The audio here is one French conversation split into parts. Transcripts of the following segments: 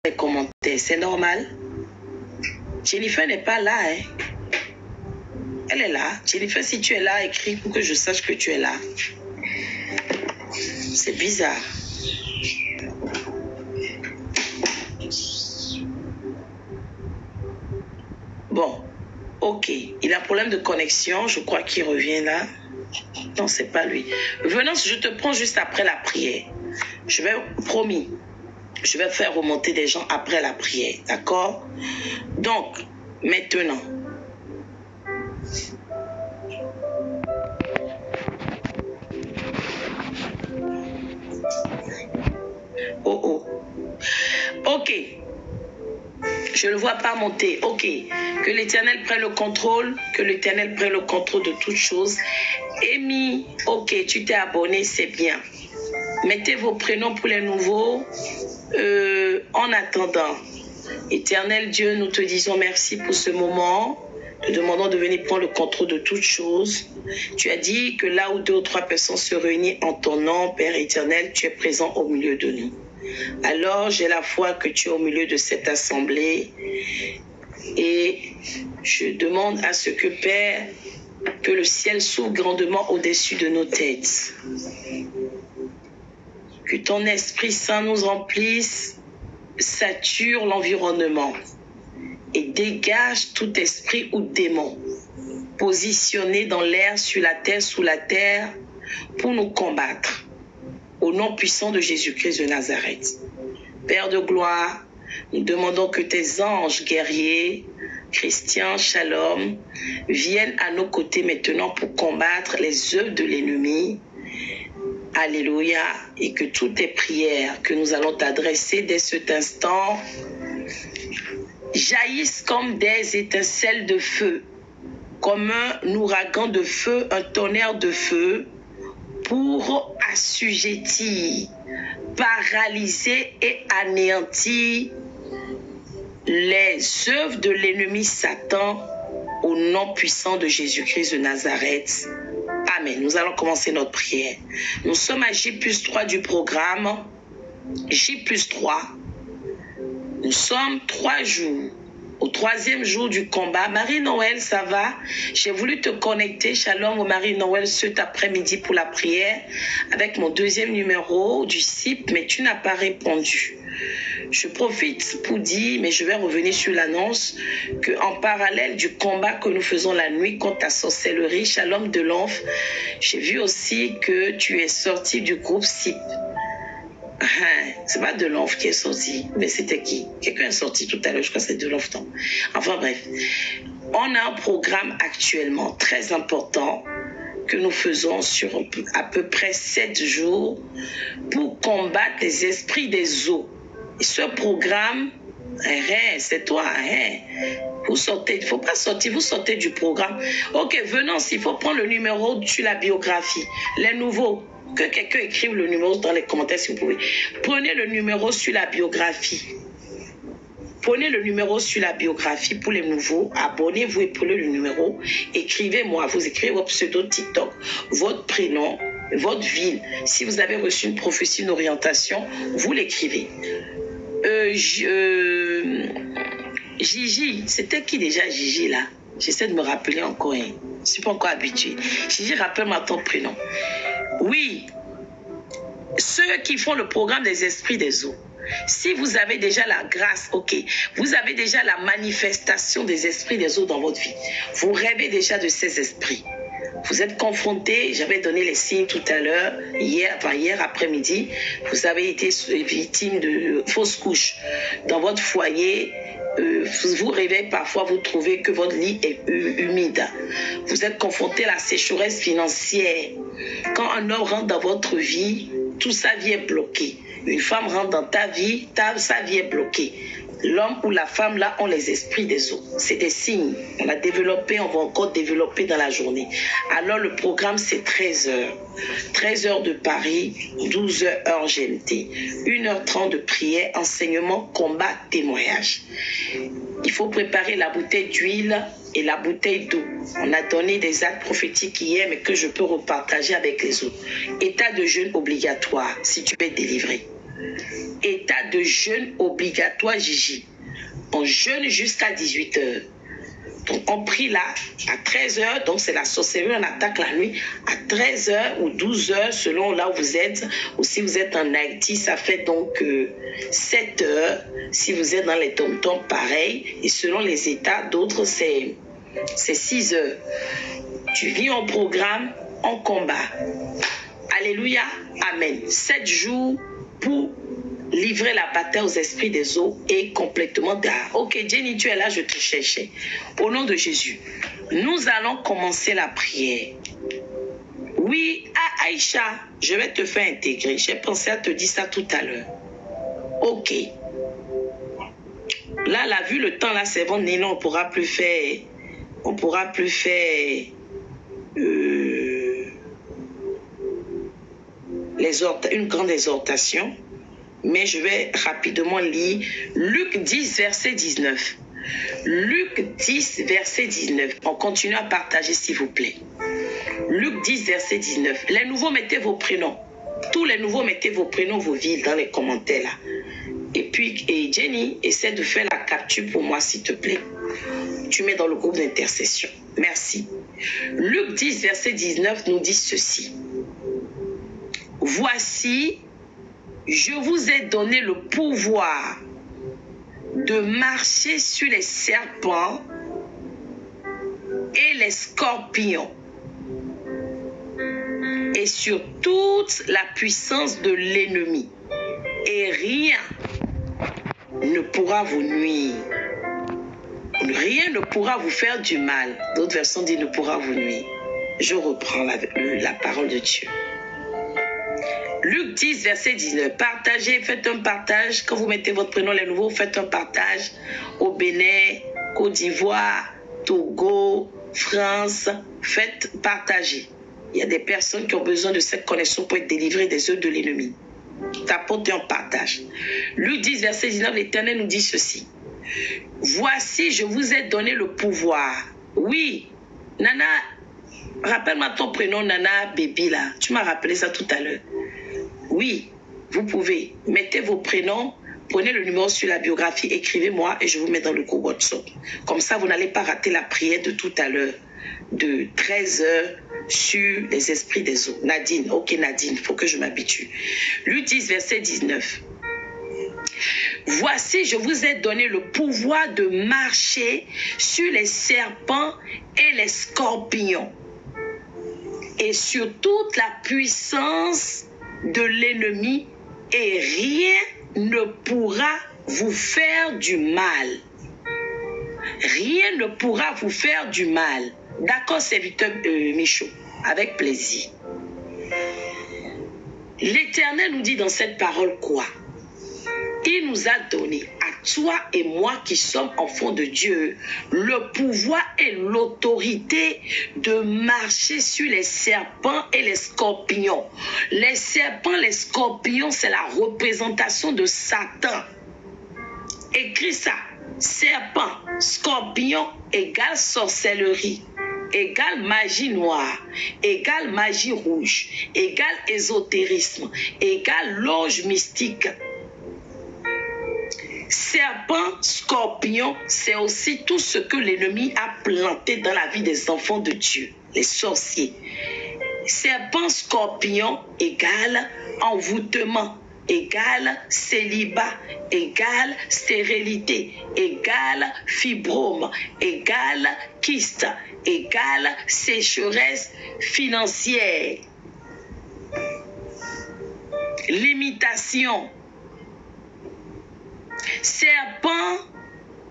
les commentaires, c'est normal. Jennifer n'est pas là, hein. Elle est là. Jennifer, si tu es là, écris pour que je sache que tu es là. C'est bizarre. Bon, ok. Il a un problème de connexion. Je crois qu'il revient là. Non, c'est pas lui. Venance, je te prends juste après la prière. Je vais, promis, je vais faire remonter des gens après la prière. D'accord? Donc, maintenant. Oh, oh. Ok. Je ne le vois pas monter. Ok. Que l'Éternel prenne le contrôle. Que l'Éternel prenne le contrôle de toutes choses. Amy, ok, tu t'es abonné, c'est bien. Mettez vos prénoms pour les nouveaux. En attendant, Éternel Dieu, nous te disons merci pour ce moment. Te demandons de venir prendre le contrôle de toutes choses. Tu as dit que là où 2 ou 3 personnes se réunissent en ton nom, Père éternel, tu es présent au milieu de nous. Alors, j'ai la foi que tu es au milieu de cette assemblée et je demande à ce que, Père, que le ciel s'ouvre grandement au-dessus de nos têtes. Que ton Esprit Saint nous remplisse, sature l'environnement et dégage tout esprit ou démon positionné dans l'air, sur la terre, sous la terre, pour nous combattre. Au nom puissant de Jésus-Christ de Nazareth. Père de gloire, nous demandons que tes anges guerriers, Christian, Shalom, viennent à nos côtés maintenant pour combattre les œuvres de l'ennemi. Alléluia. Et que toutes tes prières que nous allons t'adresser dès cet instant jaillissent comme des étincelles de feu, comme un ouragan de feu, un tonnerre de feu, pour assujettir, paralyser et anéantir les œuvres de l'ennemi Satan au nom puissant de Jésus-Christ de Nazareth. Amen. Nous allons commencer notre prière. Nous sommes à J+3 du programme. J+3. Nous sommes 3 jours. Au 3e jour du combat. Marie-Noël, ça va? J'ai voulu te connecter, Shalom, au Marie-Noël, cet après-midi pour la prière avec mon 2e numéro du CIP, mais tu n'as pas répondu. Je profite pour dire, mais je vais revenir sur l'annonce, qu'en parallèle du combat que nous faisons la nuit contre la sorcellerie, Shalom de l'Enf, j'ai vu aussi que tu es sorti du groupe CIP. C'est pas de l'enfant qui est sorti, mais c'était qui? Quelqu'un est sorti tout à l'heure, je crois que c'est de l'enfant. Enfin bref, on a un programme actuellement très important que nous faisons sur à peu près 7 jours pour combattre les esprits des eaux. Et ce programme, c'est toi, vous sortez, il ne faut pas sortir, vous sortez du programme. Ok, venons, il faut prendre le numéro sur la biographie, les nouveaux. Que quelqu'un écrive le numéro dans les commentaires si vous pouvez. Prenez le numéro sur la biographie. Prenez le numéro sur la biographie pour les nouveaux. Abonnez-vous et prenez le numéro. Écrivez-moi. Vous écrivez votre pseudo TikTok, votre prénom, votre ville. Si vous avez reçu une prophétie, une orientation, vous l'écrivez. Gigi, c'était qui déjà Gigi là? J'essaie de me rappeler encore. Je ne suis pas encore habituée. Gigi, rappelle-moi ton prénom. Oui, ceux qui font le programme des esprits des eaux. Si vous avez déjà la grâce, ok, vous avez déjà la manifestation des esprits des eaux dans votre vie. Vous rêvez déjà de ces esprits. Vous êtes confrontés, j'avais donné les signes tout à l'heure, hier après-midi, vous avez été victime de fausses couches dans votre foyer. Vous rêvez parfois, vous trouvez que votre lit est humide. Vous êtes confronté à la sécheresse financière. Quand un homme rentre dans votre vie, toute sa vie est bloquée. Une femme rentre dans ta vie, sa vie est bloquée. L'homme ou la femme là ont les esprits des eaux. C'est des signes. On a développé, on va encore développer dans la journée. Alors le programme c'est 13 heures. 13 heures de Paris, 12 heures heure GMT. 1h30 de prière, enseignement, combat, témoignage. Il faut préparer la bouteille d'huile et la bouteille d'eau. On a donné des actes prophétiques hier, mais que je peux repartager avec les autres. État de jeûne obligatoire, si tu es délivré. État de jeûne obligatoire, Gigi. On jeûne jusqu'à 18 h. Donc, on prie là à 13 h. Donc, c'est la sorcellerie, on attaque la nuit à 13 h ou 12 h, selon là où vous êtes. Ou si vous êtes en Haïti, ça fait donc 7 h. Si vous êtes dans les tom-toms, pareil. Et selon les États, d'autres, c'est 6 h. Tu vis en programme, en combat. Alléluia, amen. 7 jours pour livrer la bataille aux esprits des eaux et complètement dehors. Ok, Jenny, tu es là, je te cherchais. Au nom de Jésus, nous allons commencer la prière. Oui, Aïcha, je vais te faire intégrer. J'ai pensé à te dire ça tout à l'heure. Ok. Là, vu le temps, là, c'est bon, Nénon, on ne pourra plus faire... On pourra plus faire... une grande exhortation. Mais je vais rapidement lire Luc 10, verset 19. Luc 10, verset 19. On continue à partager, s'il vous plaît. Luc 10, verset 19. Les nouveaux, mettez vos prénoms. Tous les nouveaux, mettez vos prénoms, vos villes dans les commentaires là. Et puis, Jenny, essaie de faire la capture pour moi, s'il te plaît. Tu mets dans le groupe d'intercession. Merci. Luc 10, verset 19 nous dit ceci. Voici, je vous ai donné le pouvoir de marcher sur les serpents et les scorpions et sur toute la puissance de l'ennemi. Et rien ne pourra vous nuire. Rien ne pourra vous faire du mal. D'autres versions disent ne pourra vous nuire. Je reprends la parole de Dieu. Luc 10, verset 19. Partagez, faites un partage. Quand vous mettez votre prénom, les nouveaux, faites un partage au Bénin, Côte d'Ivoire, Togo, France. Faites partager. Il y a des personnes qui ont besoin de cette connexion pour être délivrées des œuvres de l'ennemi. T'apportez un partage. Luc 10, verset 19, l'Éternel nous dit ceci. Voici, je vous ai donné le pouvoir. Oui, Nana, rappelle-moi ton prénom, Nana Baby, là. Tu m'as rappelé ça tout à l'heure. Oui, vous pouvez. Mettez vos prénoms, prenez le numéro sur la biographie, écrivez-moi et je vous mets dans le groupe WhatsApp. Comme ça, vous n'allez pas rater la prière de tout à l'heure, de 13 h sur les esprits des eaux. Nadine, ok Nadine, il faut que je m'habitue. Luc 10, verset 19. Voici, je vous ai donné le pouvoir de marcher sur les serpents et les scorpions et sur toute la puissance de l'ennemi et rien ne pourra vous faire du mal. Rien ne pourra vous faire du mal. D'accord, serviteur Michaud, avec plaisir. L'Éternel nous dit dans cette parole quoi? Il nous a donné, à toi et moi qui sommes enfants de Dieu, le pouvoir et l'autorité de marcher sur les serpents et les scorpions. Les serpents, les scorpions, c'est la représentation de Satan. Écris ça. Serpent, scorpion égale sorcellerie, égale magie noire, égale magie rouge, égale ésotérisme, égale loge mystique. Serpent, scorpion, c'est aussi tout ce que l'ennemi a planté dans la vie des enfants de Dieu, les sorciers. Serpent, scorpion égale envoûtement, égale célibat, égale stérilité, égale fibrome, égale kyste, égale sécheresse financière, limitation. Serpent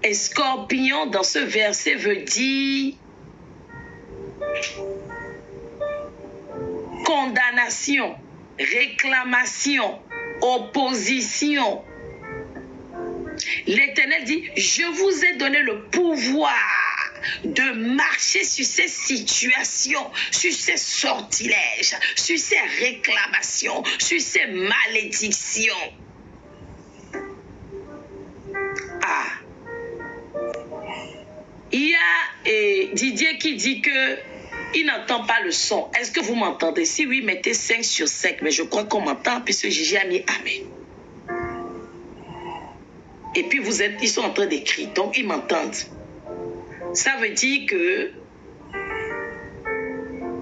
et scorpion dans ce verset veut dire condamnation, réclamation, opposition. L'Éternel dit, je vous ai donné le pouvoir de marcher sur ces situations, sur ces sortilèges, sur ces réclamations, sur ces malédictions. Ah, il y a Didier qui dit que il n'entend pas le son. Est-ce que vous m'entendez? Si oui, mettez 5 sur 5. Mais je crois qu'on m'entend puisque Gigi a mis Amen. Et puis ils sont en train d'écrire, donc ils m'entendent. Ça veut dire que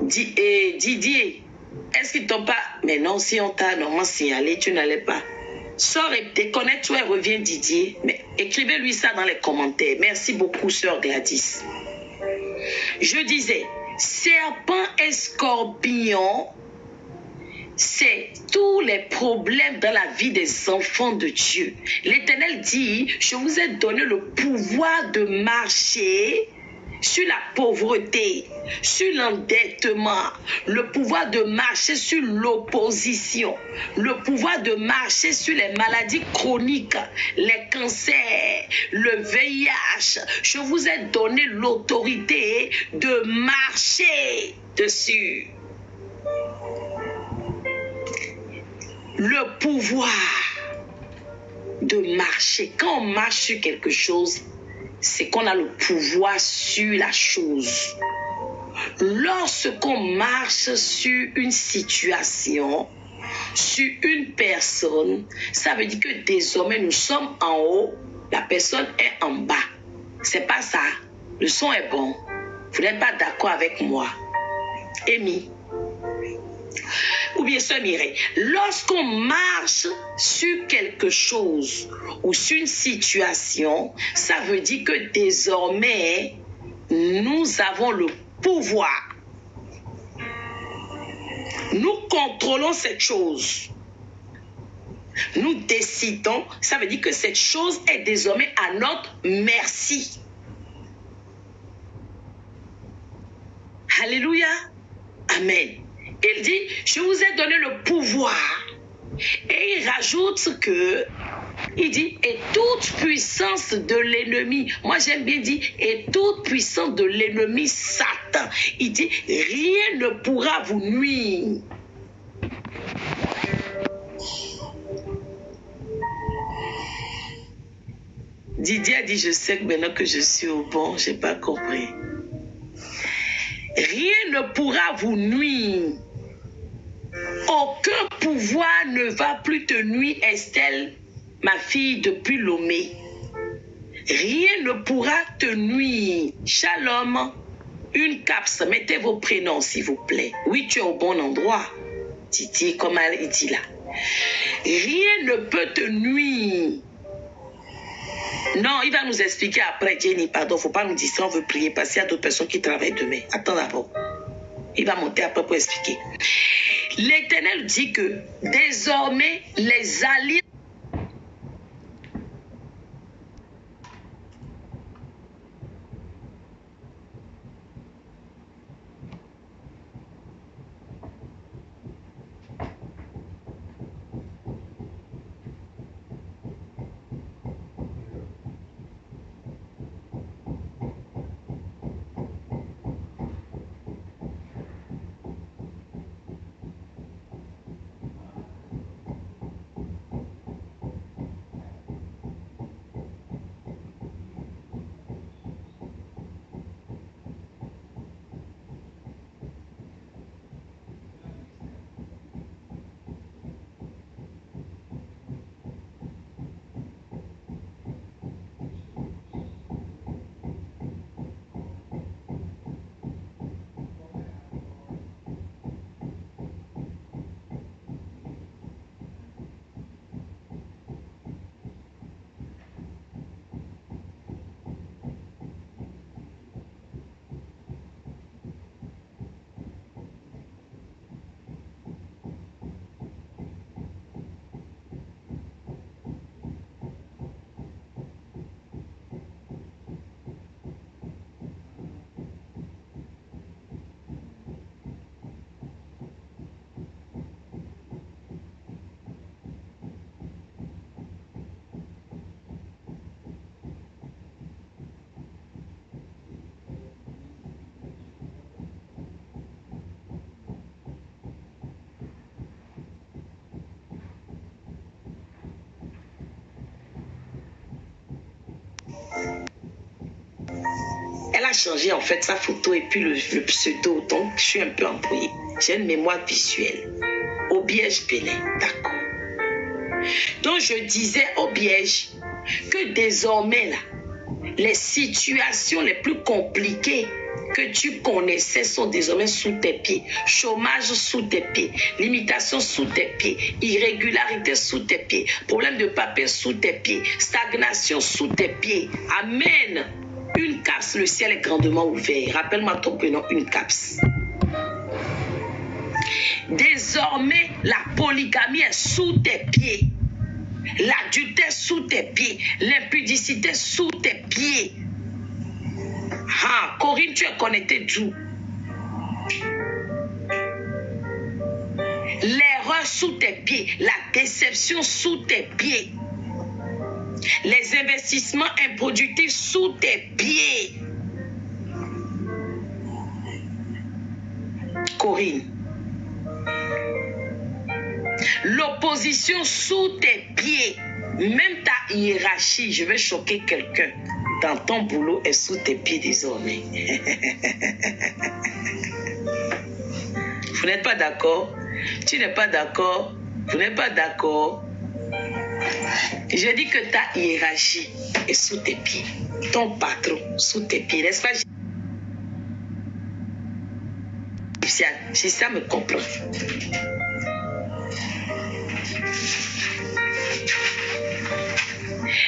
Didier, est-ce qu'ils t'ont pas... Mais non, si on t'a normalement signalé, tu n'allais pas. Sors et déconnecte-toi et reviens Didier. Mais écrivez-lui ça dans les commentaires. Merci beaucoup, sœur Gladys. Je disais, serpent et scorpion, c'est tous les problèmes dans la vie des enfants de Dieu. L'Éternel dit, je vous ai donné le pouvoir de marcher sur la pauvreté, sur l'endettement, le pouvoir de marcher sur l'opposition, le pouvoir de marcher sur les maladies chroniques, les cancers, le VIH. Je vous ai donné l'autorité de marcher dessus. Le pouvoir de marcher. Quand on marche sur quelque chose, c'est qu'on a le pouvoir sur la chose. Lorsqu'on marche sur une situation, sur une personne, ça veut dire que désormais nous sommes en haut, la personne est en bas. C'est pas ça. Le son est bon. Vous n'êtes pas d'accord avec moi. Amy. Ou bien ça, Mireille. Lorsqu'on marche sur quelque chose ou sur une situation, ça veut dire que désormais, nous avons le pouvoir. Nous contrôlons cette chose. Nous décidons, ça veut dire que cette chose est désormais à notre merci. Alléluia. Amen. Il dit, je vous ai donné le pouvoir. Et il rajoute que, il dit, et toute puissance de l'ennemi. Moi, j'aime bien dire, et toute puissance de l'ennemi, Satan. Il dit, rien ne pourra vous nuire. Didier a dit, je sais que maintenant que je suis au bon, je n'ai pas compris. Rien ne pourra vous nuire. Aucun pouvoir ne va plus te nuire, Estelle, ma fille depuis Lomé. Rien ne pourra te nuire. Shalom. Une capse. Mettez vos prénoms, s'il vous plaît. Oui, tu es au bon endroit. Titi, comme elle dit là. Rien ne peut te nuire. Non, il va nous expliquer après, Jenny. Pardon, il ne faut pas nous dire ça, on veut prier parce qu'il y a d'autres personnes qui travaillent demain. Attends d'abord. Il va monter après pour expliquer. L'Éternel dit que désormais, les alliés elle a changé en fait sa photo et puis le pseudo. Donc, je suis un peu embrouillée. J'ai une mémoire visuelle. Obiège Bénin, d'accord. Donc, je disais Obiège, que désormais, là, les situations les plus compliquées que tu connaissais sont désormais sous tes pieds. Chômage sous tes pieds, limitation sous tes pieds, irrégularité sous tes pieds, problème de papier sous tes pieds, stagnation sous tes pieds. Amen. Une capse, le ciel est grandement ouvert. Rappelle-moi ton prénom, une capse. Désormais, la polygamie est sous tes pieds. L'adultère sous tes pieds. L'impudicité sous tes pieds. Ah, Corinne, tu es connectée d'où? L'erreur sous tes pieds. La déception sous tes pieds. Les investissements improductifs sous tes pieds. Corinne. L'opposition sous tes pieds. Même ta hiérarchie, je vais choquer quelqu'un. Dans ton boulot est sous tes pieds désormais. Vous n'êtes pas d'accord? Tu n'es pas d'accord? Vous n'êtes pas d'accord? Je dis que ta hiérarchie est sous tes pieds. Ton patron sous tes pieds, n'est-ce pas? Si ça me comprend.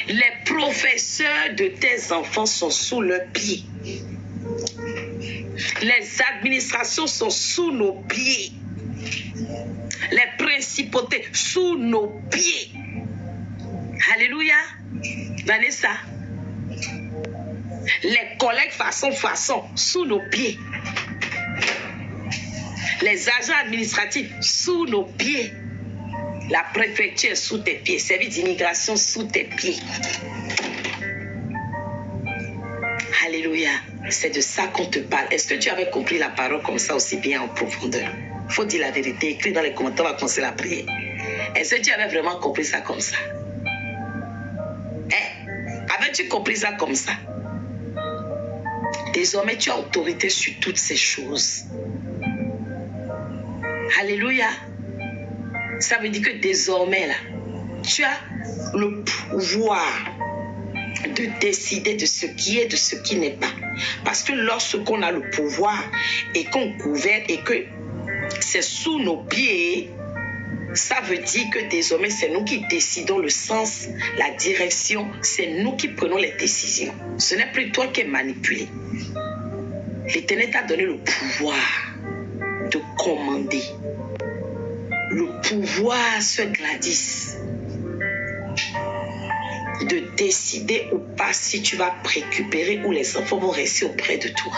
Les professeurs de tes enfants sont sous leurs pieds. Les administrations sont sous nos pieds. Les principautés sous nos pieds. Alléluia. Vanessa. Les collègues façon sous nos pieds. Les agents administratifs sous nos pieds. La préfecture sous tes pieds. Service d'immigration sous tes pieds. Alléluia. C'est de ça qu'on te parle. Est-ce que tu avais compris la parole comme ça aussi bien en profondeur? Il faut dire la vérité. Écris dans les commentaires, on va commencer la prière. Est-ce que tu avais vraiment compris ça comme ça? Avais-tu compris ça comme ça? Désormais, tu as autorité sur toutes ces choses. Alléluia. Ça veut dire que désormais, là, tu as le pouvoir de décider de ce qui est, de ce qui n'est pas. Parce que lorsqu'on a le pouvoir et qu'on gouverne et que c'est sous nos pieds, ça veut dire que désormais, c'est nous qui décidons le sens, la direction. C'est nous qui prenons les décisions. Ce n'est plus toi qui es manipulé. L'Éternel t'a donné le pouvoir de commander. Le pouvoir, ce Gladys, de décider ou pas si tu vas récupérer ou les enfants vont rester auprès de toi.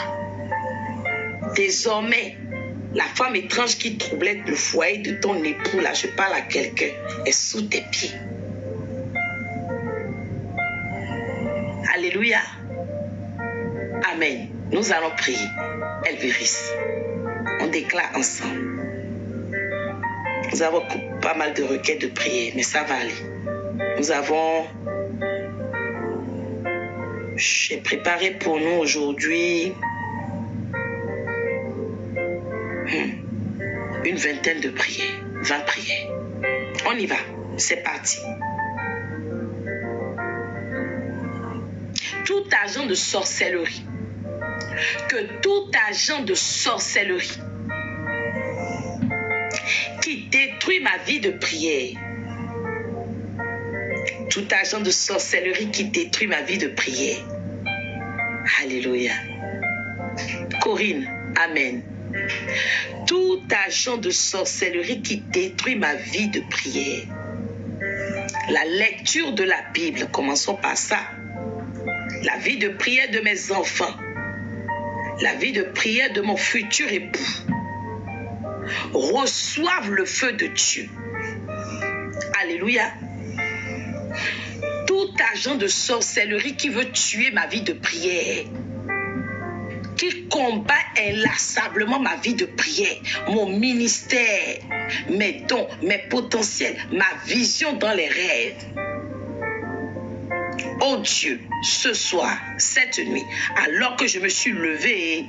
Désormais, la femme étrange qui troublait le foyer de ton époux, là, je parle à quelqu'un, est sous tes pieds. Alléluia. Amen. Nous allons prier. Elviris, on déclare ensemble. Nous avons pas mal de requêtes de prière, mais ça va aller. Nous avons... J'ai préparé pour nous aujourd'hui une vingtaine de prières, 20 prières. On y va, c'est parti. Tout agent de sorcellerie, que tout agent de sorcellerie qui détruit ma vie de prière, tout agent de sorcellerie qui détruit ma vie de prière. Alléluia. Corinne, amen. Tout agent de sorcellerie qui détruit ma vie de prière. La lecture de la Bible, commençons par ça. La vie de prière de mes enfants. La vie de prière de mon futur époux. Reçoivent le feu de Dieu. Alléluia. Tout agent de sorcellerie qui veut tuer ma vie de prière, qui combat inlassablement ma vie de prière, mon ministère, mes dons, mes potentiels, ma vision dans les rêves. Oh Dieu, ce soir, cette nuit, alors que je me suis levée,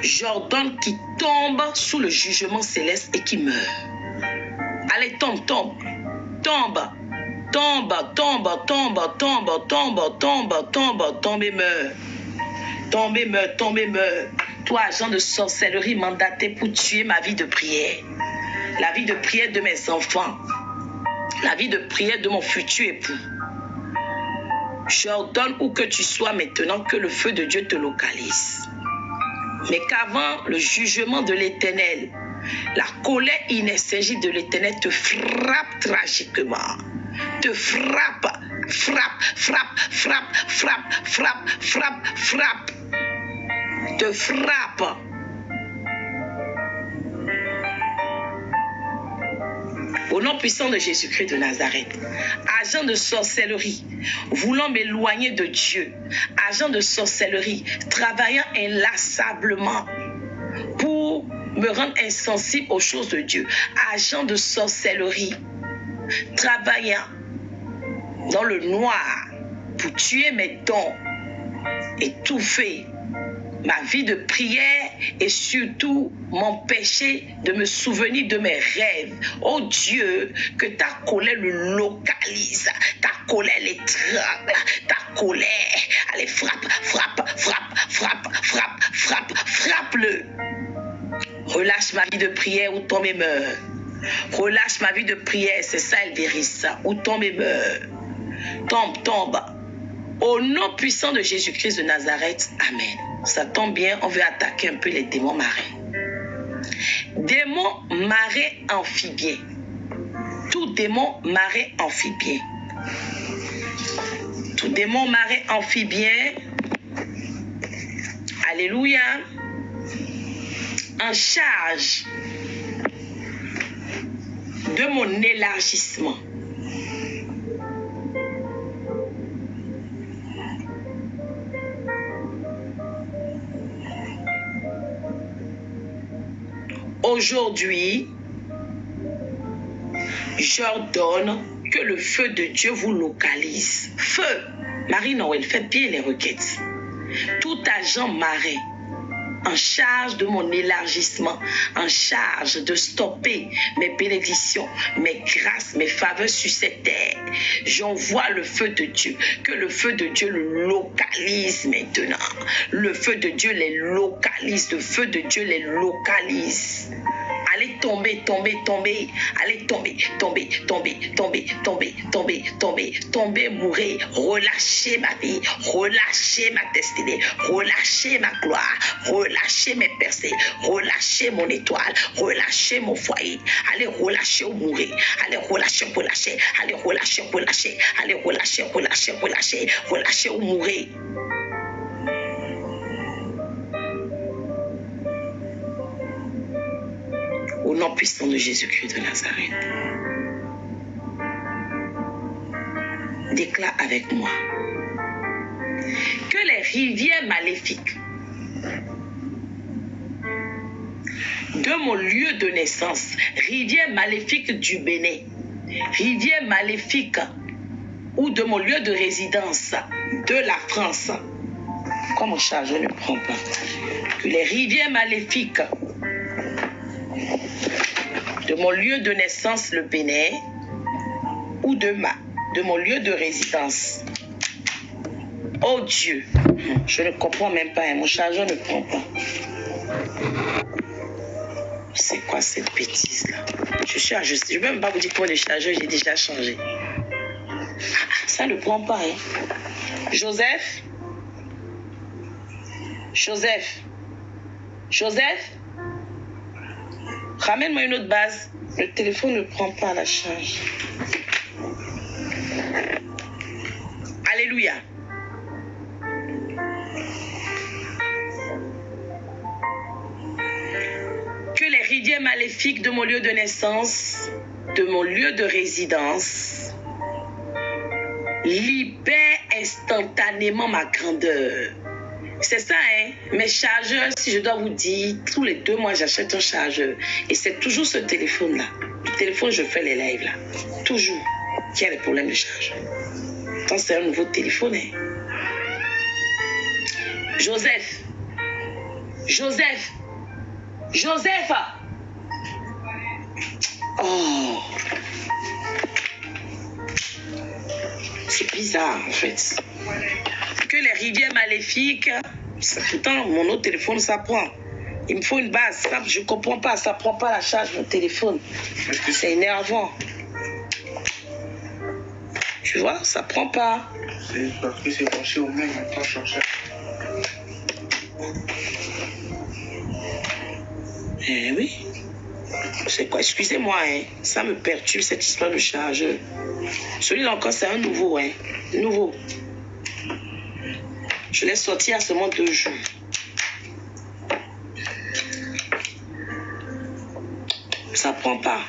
j'ordonne qu'il tombe sous le jugement céleste et qu'il meurt. Allez, tombe, tombe, tombe. Tombe, tombe, tombe, tombe, tombe, tombe, tombe, tombe et meurs. Tombe et meurs, tombe et meurs. Toi, agent de sorcellerie mandaté pour tuer ma vie de prière. La vie de prière de mes enfants. La vie de prière de mon futur époux. J'ordonne où que tu sois maintenant que le feu de Dieu te localise. Mais qu'avant le jugement de l'Éternel, la colère inestingible de l'Éternel te frappe tragiquement. Te frappe, frappe, frappe, frappe, frappe, frappe, frappe, frappe. Te frappe. Au nom puissant de Jésus-Christ de Nazareth, agent de sorcellerie, voulant m'éloigner de Dieu, agent de sorcellerie, travaillant inlassablement pour me rendre insensible aux choses de Dieu, agent de sorcellerie, travaillant dans le noir pour tuer mes dons, étouffer ma vie de prière et surtout m'empêcher de me souvenir de mes rêves. Oh Dieu, que ta colère le localise, ta colère l'étrangle, ta colère, allez frappe, frappe, frappe, frappe, frappe, frappe, frappe-le. Relâche ma vie de prière ou tombe et meurt. Relâche ma vie de prière, c'est ça Elvérissa, ou tombe et meurt. Tombe, tombe. Au nom puissant de Jésus-Christ de Nazareth, amen. Ça tombe bien, on veut attaquer un peu les démons marins. Démons marins amphibiens. Tout démon marin amphibien. Tout démon marin amphibien. Alléluia. En charge de mon élargissement. Aujourd'hui, j'ordonne que le feu de Dieu vous localise. Feu, Marie-Noël, faites bien les requêtes. Tout agent marin en charge de mon élargissement, en charge de stopper mes bénédictions, mes grâces, mes faveurs sur cette terre. J'envoie le feu de Dieu, que le feu de Dieu le localise maintenant. Le feu de Dieu les localise, le feu de Dieu les localise. Allez tomber, tomber, tomber, allez tomber, tomber, tomber, tomber, tomber, tomber, tomber, tomber, mourir, relâchez ma vie, relâchez ma destinée, relâchez ma gloire, relâchez mes percées, relâchez mon étoile, relâchez mon foyer, allez relâcher ou mourir, allez relâcher, relâcher, allez relâcher, relâcher, allez relâcher, relâcher, relâcher, relâcher ou mourir. Au nom puissant de Jésus-Christ de Nazareth. Déclare avec moi que les rivières maléfiques de mon lieu de naissance, rivières maléfiques du Bénin, rivières maléfiques ou de mon lieu de résidence de la France, comme mon chargeur ne prend pas, que les rivières maléfiques de mon lieu de naissance, le Bénin, ou de mon lieu de résidence. Oh Dieu, je ne comprends même pas, mon chargeur ne prend pas. C'est quoi cette bêtise-là? Je ne vais même pas vous dire quoi de chargeur, j'ai déjà changé. Ça ne prend pas, hein. Joseph? Joseph? Joseph? Ramène-moi une autre base. Le téléphone ne prend pas la charge. Alléluia. Que les rivières maléfiques de mon lieu de naissance, de mon lieu de résidence, libèrent instantanément ma grandeur. C'est ça, hein. Mes chargeurs, si je dois vous dire, tous les 2 mois, j'achète un chargeur. Et c'est toujours ce téléphone-là. Le téléphone, je fais les lives, là. Toujours. Qui a des problèmes de charge. Quand c'est un nouveau téléphone, hein. Joseph. Joseph. Joseph. Oh. C'est bizarre, en fait. Que les rivières maléfiques, pourtant, mon autre téléphone, ça prend. Il me faut une base. Je ne comprends pas, ça ne prend pas la charge, mon téléphone. C'est énervant. Tu vois, ça ne prend pas. C'est parce que c'est branché au même, maintenant, chercher. Eh oui. C'est quoi? Excusez-moi, hein. Ça me perturbe cette histoire de chargeur. Celui-là encore, c'est un nouveau, hein. Nouveau. Je l'ai sorti à seulement 2 jours. Ça prend pas.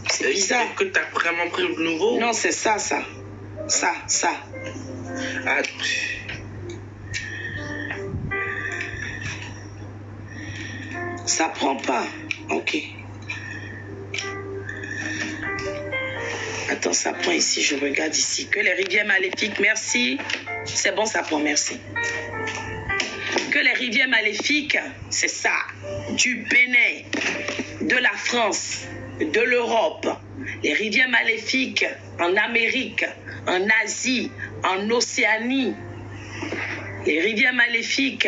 C'est bizarre. Que tu as vraiment pris le nouveau? Non, c'est ça. Ça. Ah. Ça prend pas. Ok. Attends, ça prend ici. Je regarde ici. Que les rivières maléfiques, merci. C'est bon, ça prend, merci. Que les rivières maléfiques, c'est ça. Du Bénin, de la France, de l'Europe. Les rivières maléfiques en Amérique, en Asie, en Océanie. Les rivières maléfiques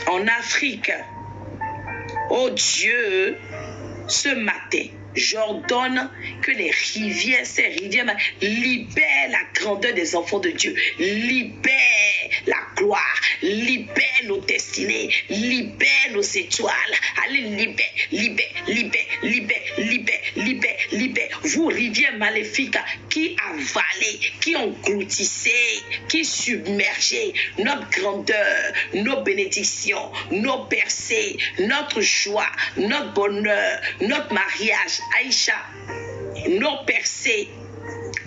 en Afrique. Oh Dieu, ce matin, j'ordonne que les rivières, ces rivières, libèrent la grandeur des enfants de Dieu. Libère la gloire. Libère nos destinées. Libère nos étoiles. Allez, libère. Vous, rivières maléfiques, qui avalez, qui engloutissez, qui submergez notre grandeur, nos bénédictions, nos percées, notre joie, notre bonheur, notre mariage. Aïcha, nos percées.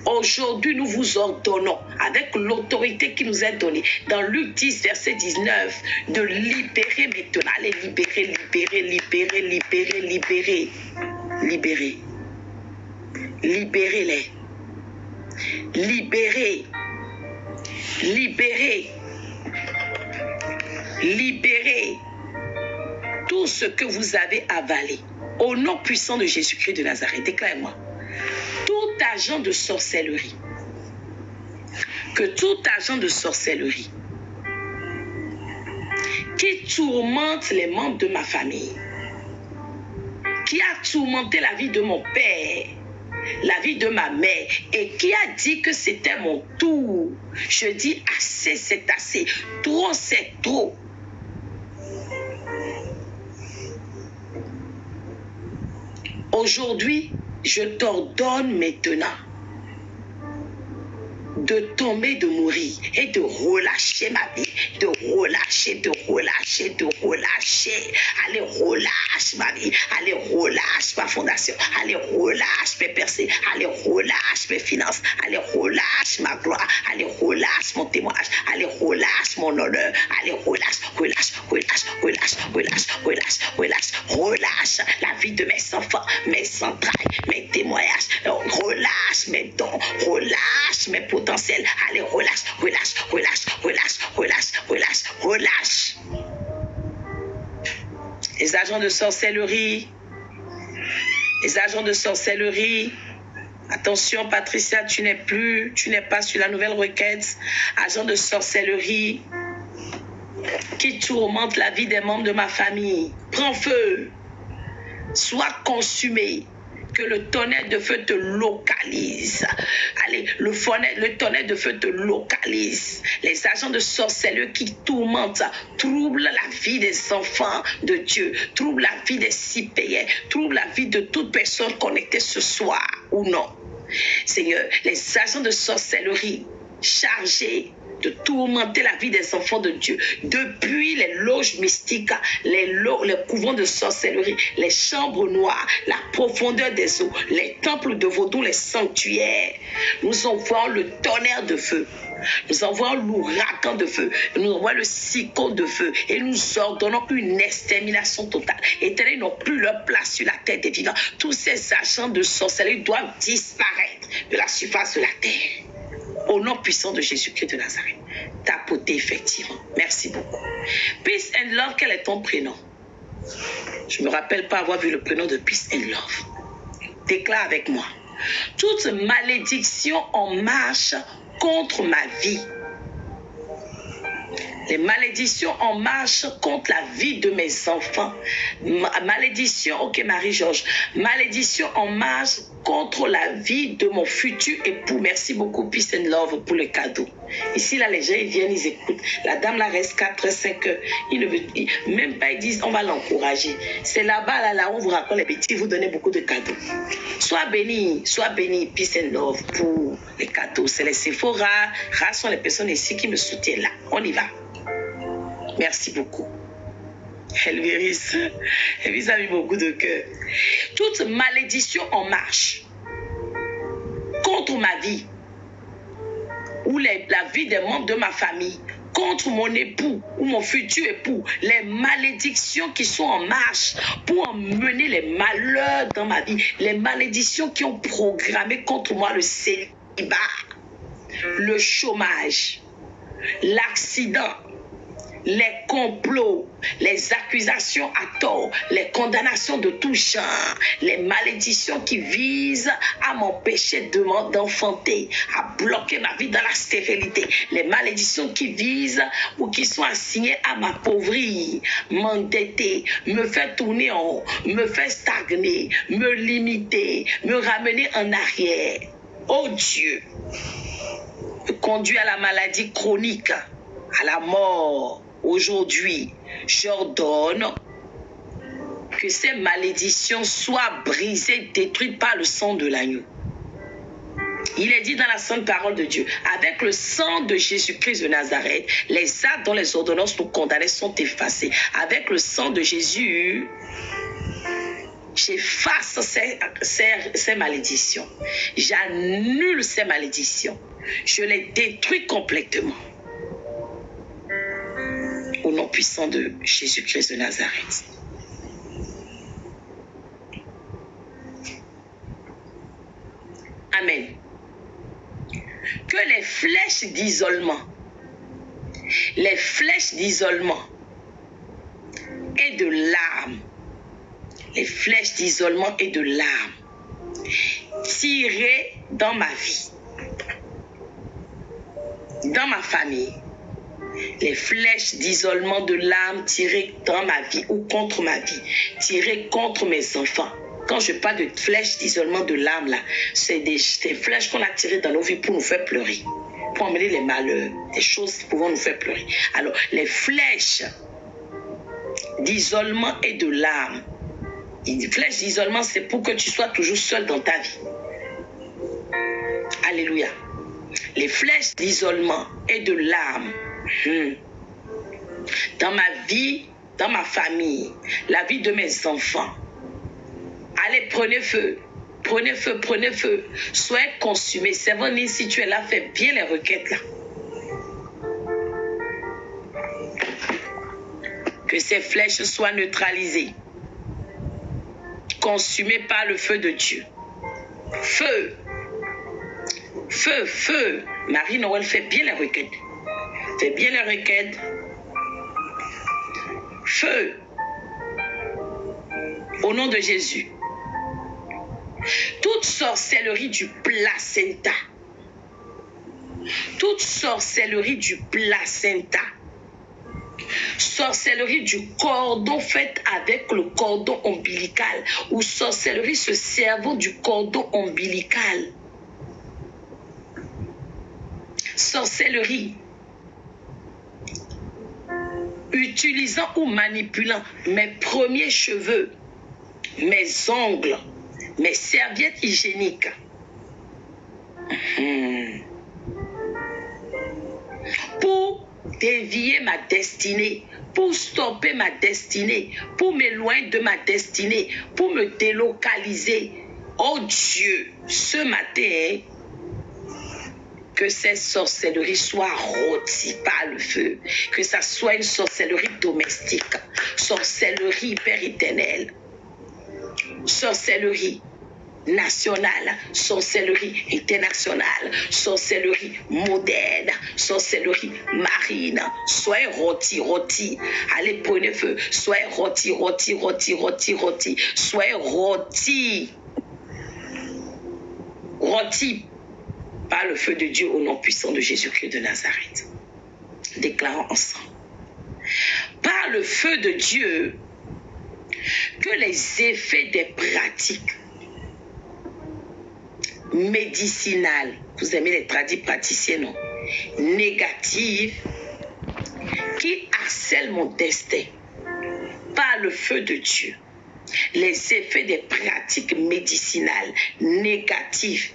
Aujourd'hui, nous vous ordonnons, avec l'autorité qui nous est donnée, dans Luc 10, verset 19, de libérer maintenant. Allez, libérer. Libérez-les. Libérez tout ce que vous avez avalé. Au nom puissant de Jésus-Christ de Nazareth, déclare-moi. Tout agent de sorcellerie, que tout agent de sorcellerie qui tourmente les membres de ma famille, qui a tourmenté la vie de mon père, la vie de ma mère, et qui a dit que c'était mon tour, je dis assez, c'est assez, trop, c'est trop. Aujourd'hui, je t'ordonne maintenant de tomber, de mourir et de relâcher ma vie, de relâcher. Allez, relâche ma vie, allez, relâche ma fondation, allez, relâche mes percées, allez, relâche mes finances, allez, relâche ma gloire, allez, relâche mon témoignage, allez, relâche mon honneur, allez, relâche la vie de mes enfants, mes entrailles, mes témoignages, relâche mes dons, relâche mes potentiels, allez, relâche. Les agents de sorcellerie, attention Patricia, tu n'es pas sur la nouvelle requête. Agent de sorcellerie qui tourmente la vie des membres de ma famille, prends feu, sois consumé. Que le tonnerre de feu te localise. Allez, le tonnerre de feu te localise. Les agents de sorcellerie qui tourmentent, troublent la vie des enfants de Dieu, troublent la vie des citoyens, troublent la vie de toute personne connectée ce soir ou non. Seigneur, les agents de sorcellerie chargés de tourmenter la vie des enfants de Dieu, depuis les loges mystiques, les couvents de sorcellerie, les chambres noires, la profondeur des eaux, les temples de vaudou, les sanctuaires. Nous envoyons le tonnerre de feu, nous envoyons l'ouragan de feu, nous envoyons le cyclone de feu et nous ordonnons une extermination totale. Éternel, ils n'ont plus leur place sur la terre des vivants. Tous ces agents de sorcellerie doivent disparaître de la surface de la terre. Au nom puissant de Jésus-Christ de Nazareth. Tapoter effectivement. Merci beaucoup. Peace and Love, quel est ton prénom? Je ne me rappelle pas avoir vu le prénom de Peace and Love. Déclare avec moi. Toute malédiction en marche contre ma vie. Les malédictions en marche contre la vie de mes enfants. Malédiction, ok Marie-Georges. Malédiction en marche contre la vie de mon futur époux. Merci beaucoup, Peace and Love, pour le cadeau. Ici, là, les gens, ils viennent, ils écoutent. La dame, là, reste 4, 5 heures. Ils ne veulent même pas, ils disent, on va l'encourager. C'est là-bas, là, on vous raconte les bêtises, vous donnez beaucoup de cadeaux. Sois béni, Peace and Love, pour les cadeaux. C'est les Sephora, rares sont les personnes ici qui me soutiennent là. On y va. Merci beaucoup. Elviris a mis beaucoup de cœur. Toute malédiction en marche contre ma vie ou la vie des membres de ma famille, contre mon époux ou mon futur époux, les malédictions qui sont en marche pour emmener les malheurs dans ma vie, les malédictions qui ont programmé contre moi le célibat, le chômage, l'accident, les complots, les accusations à tort, les condamnations de tout genre, les malédictions qui visent à m'empêcher d'enfanter, à bloquer ma vie dans la stérilité, les malédictions qui visent ou qui sont assignées à m'appauvrir, m'endetter, me faire tourner en haut, me faire stagner, me limiter, me ramener en arrière. Oh Dieu, me conduit à la maladie chronique, à la mort. Aujourd'hui, j'ordonne que ces malédictions soient brisées, détruites par le sang de l'agneau. Il est dit dans la sainte parole de Dieu, avec le sang de Jésus-Christ de Nazareth, les actes dont les ordonnances nous condamnaient sont effacés. Avec le sang de Jésus, j'efface ces malédictions. J'annule ces malédictions. Je les détruis complètement. Au nom puissant de Jésus-Christ de Nazareth. Amen. Que les flèches d'isolement et de larmes, les flèches d'isolement et de larmes tirées dans ma vie, dans ma famille, les flèches d'isolement de larmes tirées dans ma vie ou contre ma vie, tirées contre mes enfants. Quand je parle de flèches d'isolement de larmes, là, c'est des flèches qu'on a tirées dans nos vies pour nous faire pleurer, pour emmener les malheurs, des choses qui pouvant nous faire pleurer. Alors, les flèches d'isolement et de larmes, les flèches d'isolement, c'est pour que tu sois toujours seul dans ta vie. Alléluia. Les flèches d'isolement et de larmes, dans ma vie, dans ma famille, la vie de mes enfants. Allez, prenez feu. Prenez feu, prenez feu. Soyez consumés. Sévonine, si tu es là, fais bien les requêtes là. Que ces flèches soient neutralisées. Consumées par le feu de Dieu. Feu. Feu, feu. Marie-Noël, fais bien les requêtes. Fais bien les requêtes. Feu. Au nom de Jésus. Toute sorcellerie du placenta. Toute sorcellerie du placenta. Sorcellerie du cordon faite avec le cordon ombilical. Ou sorcellerie se servant du cordon ombilical. Sorcellerie utilisant ou manipulant mes premiers cheveux, mes ongles, mes serviettes hygiéniques. Pour dévier ma destinée, pour stopper ma destinée, pour m'éloigner de ma destinée, pour me délocaliser. Oh Dieu, ce matin, que ces sorcelleries soient rôties par le feu. Que ça soit une sorcellerie domestique. Sorcellerie Père éternel. Sorcellerie nationale. Sorcellerie internationale. Sorcellerie moderne. Sorcellerie marine. Soyez rôtis. Allez, prenez feu. Soyez rôtis. Soyez rôtis. par le feu de Dieu au nom puissant de Jésus-Christ de Nazareth. Déclarons ensemble. Par le feu de Dieu, que les effets des pratiques médicinales, vous aimez les praticiens, non? Négatives, qui harcèlent mon destin, par le feu de Dieu, les effets des pratiques médicinales négatives,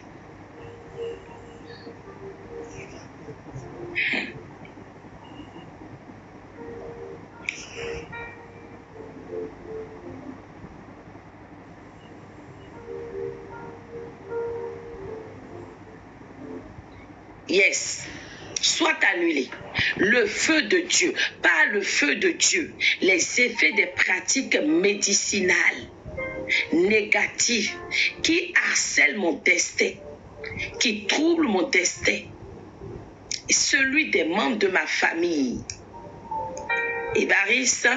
soit annulés. Le feu de Dieu, par le feu de Dieu, les effets des pratiques médicinales négatives qui harcèlent mon destin, qui troublent mon destin, celui des membres de ma famille, Évariste,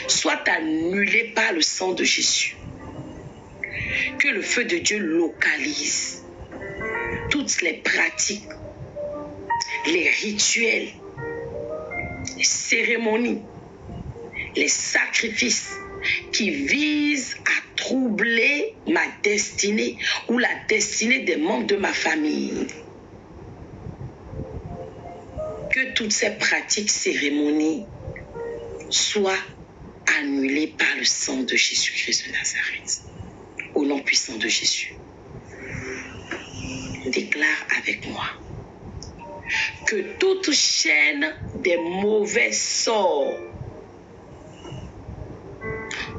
soit annulé par le sang de Jésus. Que le feu de Dieu localise toutes les pratiques, les rituels, les cérémonies, les sacrifices qui visent à troubler ma destinée ou la destinée des membres de ma famille. Que toutes ces pratiques, cérémonies soient annulées par le sang de Jésus-Christ de Nazareth. Au nom puissant de Jésus. Déclare avec moi que toute chaîne des mauvais sorts,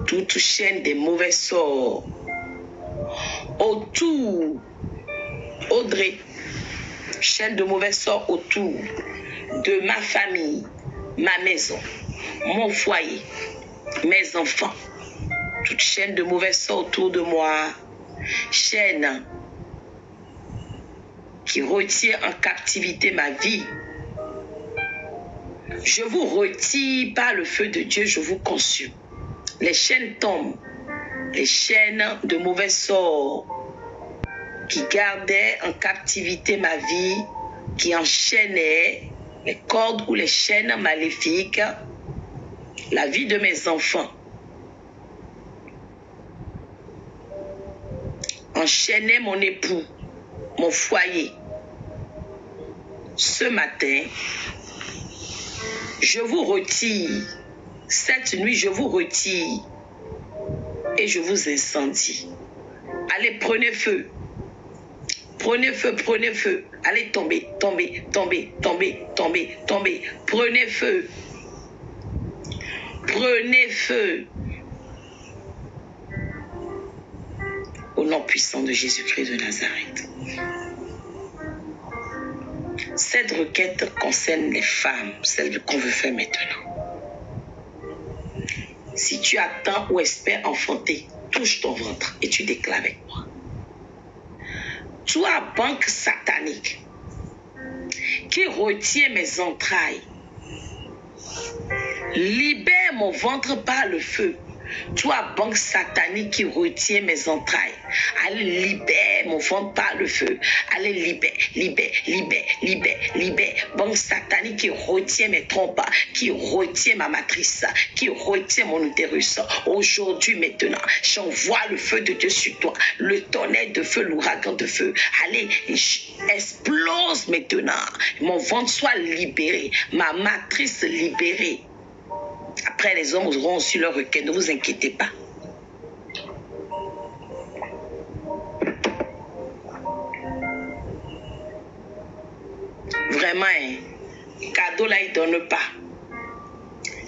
toute chaîne des mauvais sorts autour, Audrey, chaîne de mauvais sorts autour de ma famille, ma maison, mon foyer, mes enfants, toute chaîne de mauvais sorts autour de moi, chaîne qui retient en captivité ma vie, je vous retire par le feu de Dieu, je vous consume. Les chaînes tombent, les chaînes de mauvais sorts qui gardaient en captivité ma vie, qui enchaînaient les cordes ou les chaînes maléfiques, la vie de mes enfants, enchaînaient mon époux, mon foyer. Ce matin, je vous retire. Cette nuit, je vous retire et je vous incendie. Allez, prenez feu. Prenez feu, prenez feu. Allez, tombez, tombez, tombez, tombez, tombez, tombez. Prenez feu. Prenez feu. Au nom puissant de Jésus-Christ de Nazareth. Cette requête concerne les femmes, celle qu'on veut faire maintenant. Si tu attends ou espères enfanter, touche ton ventre et tu déclares avec moi. Toi, banque satanique, qui retient mes entrailles, libère mon ventre par le feu. Toi, banque satanique qui retient mes entrailles, allez, libère mon ventre par le feu. Allez, libère, libère, libère, libère, libère. Banque satanique qui retient mes trompes, qui retient ma matrice, qui retient mon utérus. Aujourd'hui, maintenant, j'envoie le feu de Dieu sur toi. Le tonnerre de feu, l'ouragan de feu. Allez, explose maintenant. Mon ventre soit libéré. Ma matrice libérée. Après, les hommes auront aussi leur requête. Ne vous inquiétez pas. Vraiment, hein, cadeau là, il ne donne pas.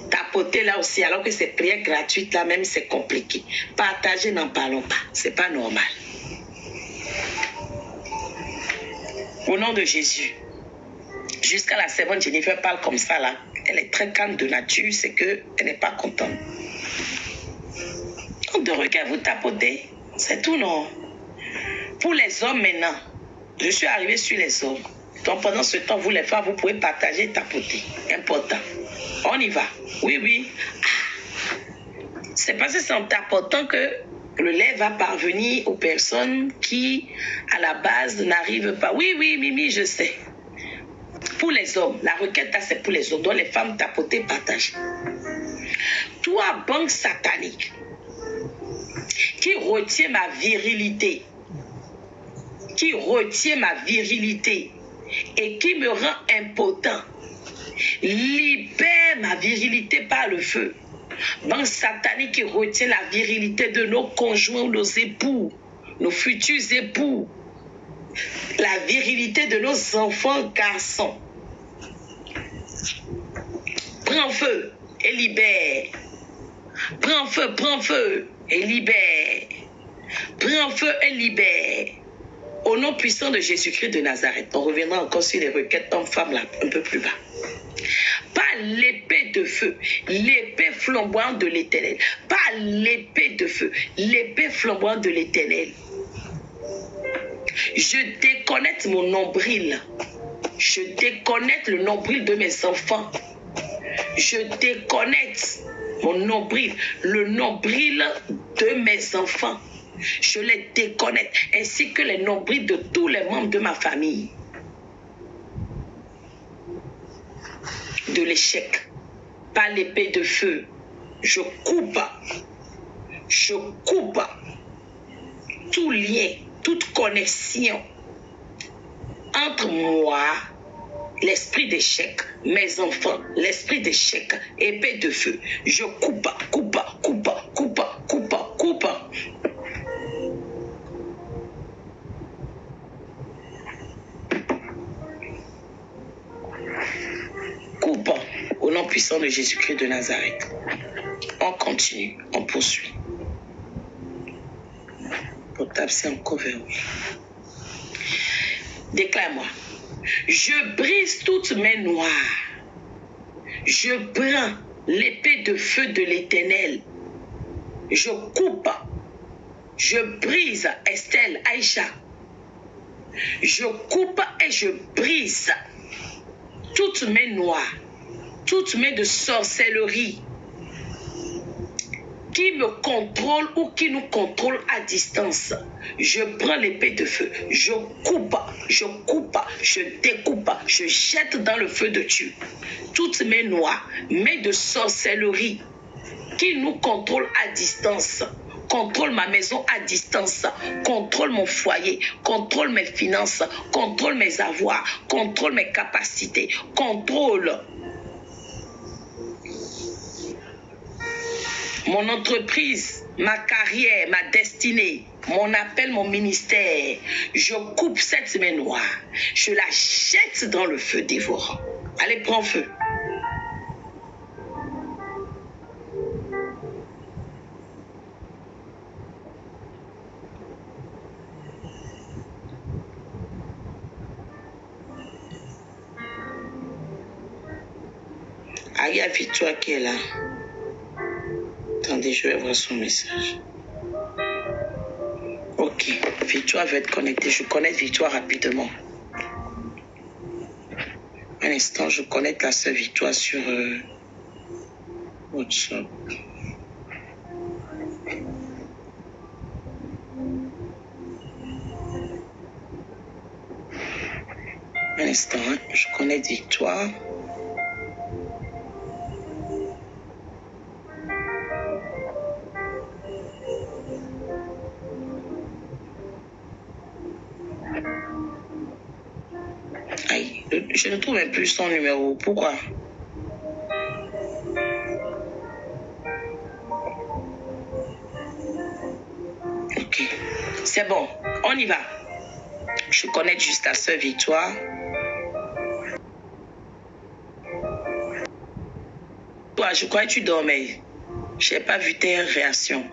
Tapoter là aussi, alors que c'est prière gratuite là, même c'est compliqué. Partager, n'en parlons pas. C'est pas normal. Au nom de Jésus. Jusqu'à la servante Jennifer parle comme ça là. Elle est très calme de nature, c'est qu'elle n'est pas contente. Donc de regard, vous tapotez, c'est tout non. Pour les hommes maintenant, je suis arrivée sur les hommes. Donc pendant ce temps, vous les femmes, vous pouvez partager, tapoter. Important. On y va. Oui, oui. Ah. C'est parce que c'est en tapotant que Le lait va parvenir aux personnes qui, à la base, n'arrivent pas. Oui, oui, Mimi, je sais. Pour les hommes, la requête, c'est pour les hommes. Donc les femmes tapoter, partagent. Toi, banque satanique, qui retient ma virilité, et qui me rend impotent, libère ma virilité par le feu. Banque satanique qui retient la virilité de nos conjoints, nos époux, nos futurs époux, la virilité de nos enfants garçons. Prends feu et libère. Prends feu et libère. Prends feu et libère. Au nom puissant de Jésus-Christ de Nazareth, on reviendra encore sur les requêtes hommes-femmes là, un peu plus bas. Pas l'épée de feu, l'épée flamboyante de l'Éternel. Pas l'épée de feu, l'épée flamboyante de l'Éternel. Je déconnecte mon nombril. Je déconnecte le nombril de mes enfants. Je déconnecte mon nombril, le nombril de mes enfants. Je les déconnecte, ainsi que les nombrils de tous les membres de ma famille. De l'échec, par l'épée de feu, je coupe tout lien, toute connexion entre moi, l'esprit d'échec, mes enfants, l'esprit d'échec, épée de feu. Je coupe. Coupe au nom puissant de Jésus-Christ de Nazareth. On continue, on poursuit. Portable, c'est encore verrouillé. Déclare-moi. Je brise toutes mes noires. Je prends l'épée de feu de l'Éternel. Je coupe. Je brise Estelle, Aïcha. Je coupe et je brise toutes mes noires, toutes mes de sorcellerie qui me contrôlent ou qui nous contrôlent à distance. Je prends l'épée de feu, je coupe, je découpe, je jette dans le feu de Dieu toutes mes noires, mes de sorcellerie qui nous contrôlent à distance. Contrôle ma maison à distance, contrôle mon foyer, contrôle mes finances, contrôle mes avoirs, contrôle mes capacités, contrôle mon entreprise, ma carrière, ma destinée, mon appel, mon ministère. Je coupe cette main noire, je la jette dans le feu dévorant. Allez, prends feu. Ah, il y a Victoire qui est là. Attendez, je vais voir son message. Ok, Victoire va être connectée. Je connecte Victoire rapidement. Un instant, je connecte la sœur Victoire sur WhatsApp. Un instant, hein, je connecte Victoire. Aïe, je ne trouve même plus son numéro. Pourquoi? Ok, c'est bon, on y va. Je connecte juste la sœur Victoire. Toi, je crois que tu dormais. Je n'ai pas vu tes réactions.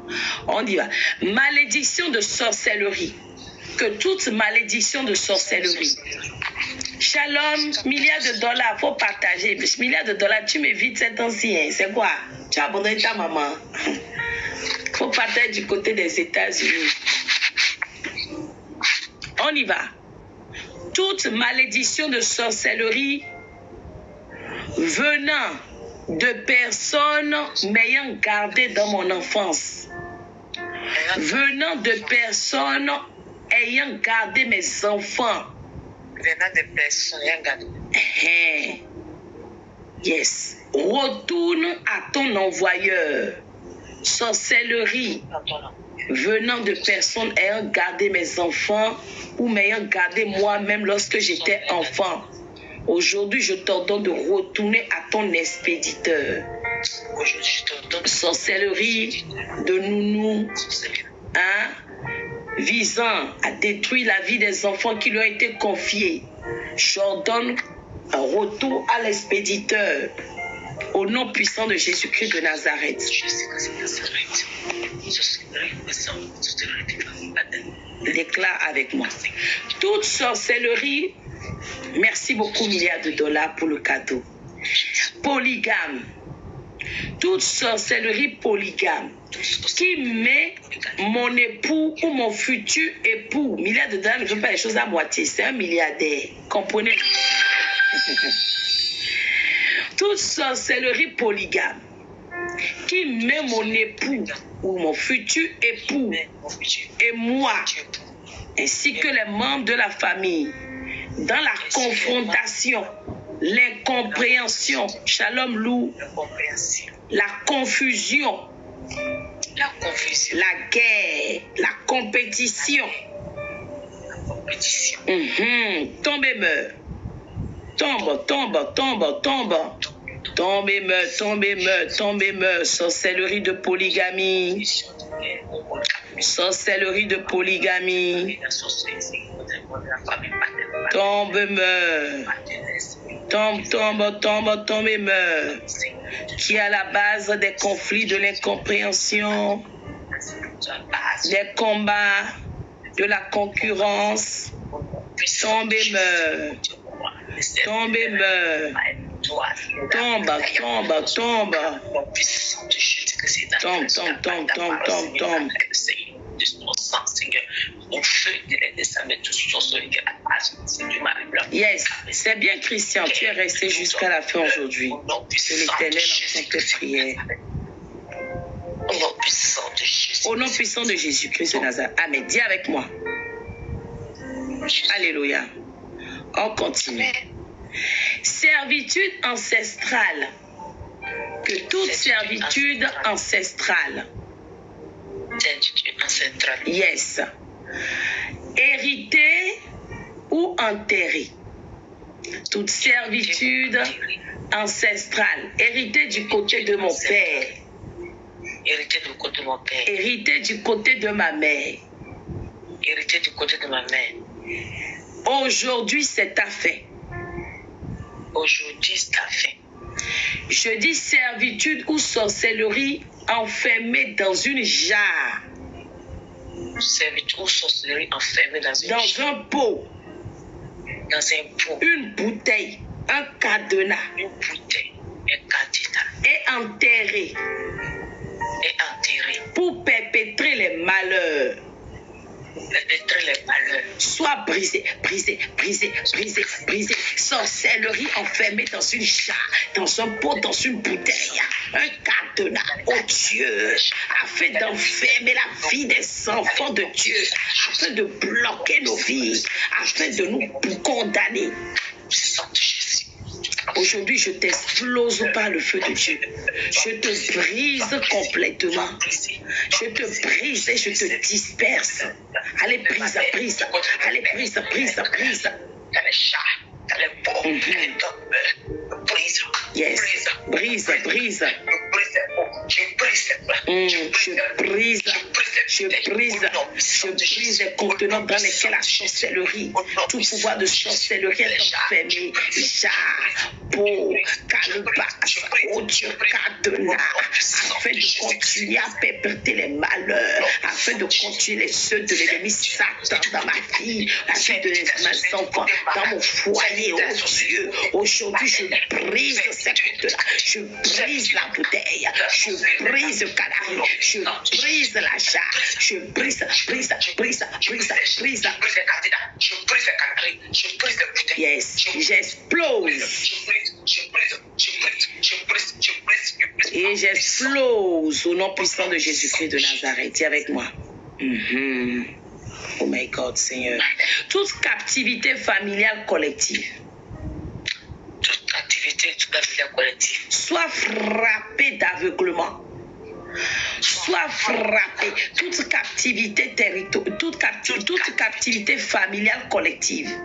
On y va. Malédiction de sorcellerie. Que toute malédiction de sorcellerie. Shalom, milliards de dollars, faut partager. Milliards de dollars, tu m'évites ces temps-ci. Hein. C'est quoi? Tu as abandonné ta maman. Faut partager du côté des États-Unis. On y va. Toute malédiction de sorcellerie venant de personnes m'ayant gardé dans mon enfance, venant de personnes ayant gardé mes enfants. Venant de personnes ayant gardé. Yes. Retourne à ton envoyeur. Sorcellerie venant de personnes ayant gardé mes enfants ou m'ayant gardé moi-même lorsque j'étais enfant. Aujourd'hui, je t'ordonne de retourner à ton expéditeur. Sorcellerie de nounou, visant à détruire la vie des enfants qui lui ont été confiés. J'ordonne un retour à l'expéditeur. Au nom puissant de Jésus-Christ de Nazareth. Déclare avec moi. Toute sorcellerie, merci beaucoup milliards de dollars pour le cadeau. Polygame. Toute sorcellerie polygame qui met mon époux ou mon futur époux, milliards de dollars ne fait pas les choses à moitié, c'est un milliardaire. Comprenez? Toute sorcellerie polygame qui met mon époux ou mon futur époux et moi, ainsi que les membres de la famille, dans la confrontation, l'incompréhension, shalom Lou, la confusion, la guerre, la compétition. Tombe et meurt. Tombe, tombe, tombe, tombe. Tombe et meurt, tombe et meurt, tombe et meurt. Sorcellerie de polygamie. Sorcellerie de polygamie. Tombe et meurt. Tombe, tombe, tombe, tombe et meurt. Qui est à la base des conflits, de l'incompréhension, des combats, de la concurrence. Tombe et meurt. Tombe et meurt. Tombe, tombe, tombe. Tombe, tombe, tombe, tombe, tombe, tombe. Yes, c'est bien Christian, tu es resté jusqu'à la fin aujourd'hui. Que l'Éternel entende tes prières. Au nom puissant de Jésus-Christ de Nazareth. Amen. Dis avec moi. Alléluia. On continue. Servitude ancestrale. Que toute servitude ancestrale. Yes. Héritée ou enterrée. Toute servitude ancestrale. Héritée du côté de mon père. Hérité du côté de mon père. Héritée du côté de ma mère. Hérité du côté de ma mère. Aujourd'hui, c'est ta fin. Aujourd'hui, c'est ta fin. Je dis servitude ou sorcellerie enfermée dans une jarre. Servitude ou sorcellerie enfermée dans un pot. Dans un pot. Une bouteille. Un cadenas. Une bouteille. Un cadenas. Et enterrée. Et enterrée. Pour perpétrer les malheurs. Perpétrer les malheurs. Soit brisé, brisé, brisé, brisé, brisé. Sorcellerie enfermée dans une jarre, dans un pot, dans une bouteille. Un cadenas, oh Dieu, afin d'enfermer la vie des enfants de Dieu, afin de bloquer nos vies, afin de nous condamner. Aujourd'hui, je t'explose par le feu de Dieu. Je te brise complètement. Je te brise et je te disperse. Allez, brise, brise. Allez, brise, brise, brise. Yes. Brise, brise. Je brise les contenants dans lesquels la sorcellerie, tout pouvoir de sorcellerie est enfermé. Pour Kalubas, oh Dieu, cadenas, afin de continuer à perpétrer les malheurs, afin de continuer les ceux de l'ennemi Satan dans ma vie, la vie de mes enfants, dans mon foyer, oh Dieu. Aujourd'hui, je brise ces contenants, je brise la bouteille, je brise le canari, je brise la jarre, je brise. Yes, j'explose. Et j'explose au nom puissant de Jésus-Christ de Nazareth. Dis avec moi. Oh my God, Seigneur. Toute captivité familiale collective. Toute activité familiale collective. Soit frappée d'aveuglement. Soit frappée. Toute captivité toute captivité familiale collective.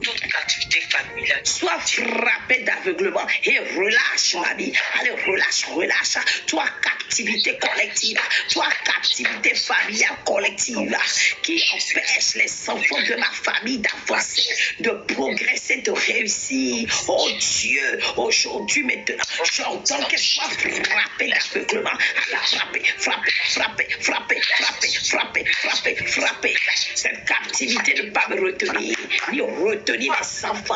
Toute captivité familiale. Sois frappé d'aveuglement et relâche ma vie. Allez, relâche. Toi, captivité collective, toi, captivité familiale collective qui empêche les enfants de ma famille d'avancer, de progresser, de réussir. Oh Dieu, aujourd'hui, maintenant, j'entends qu'elle soit frappée d'aveuglement. Frappée. Cette captivité ne peut pas me retenir, ni retenir les enfants,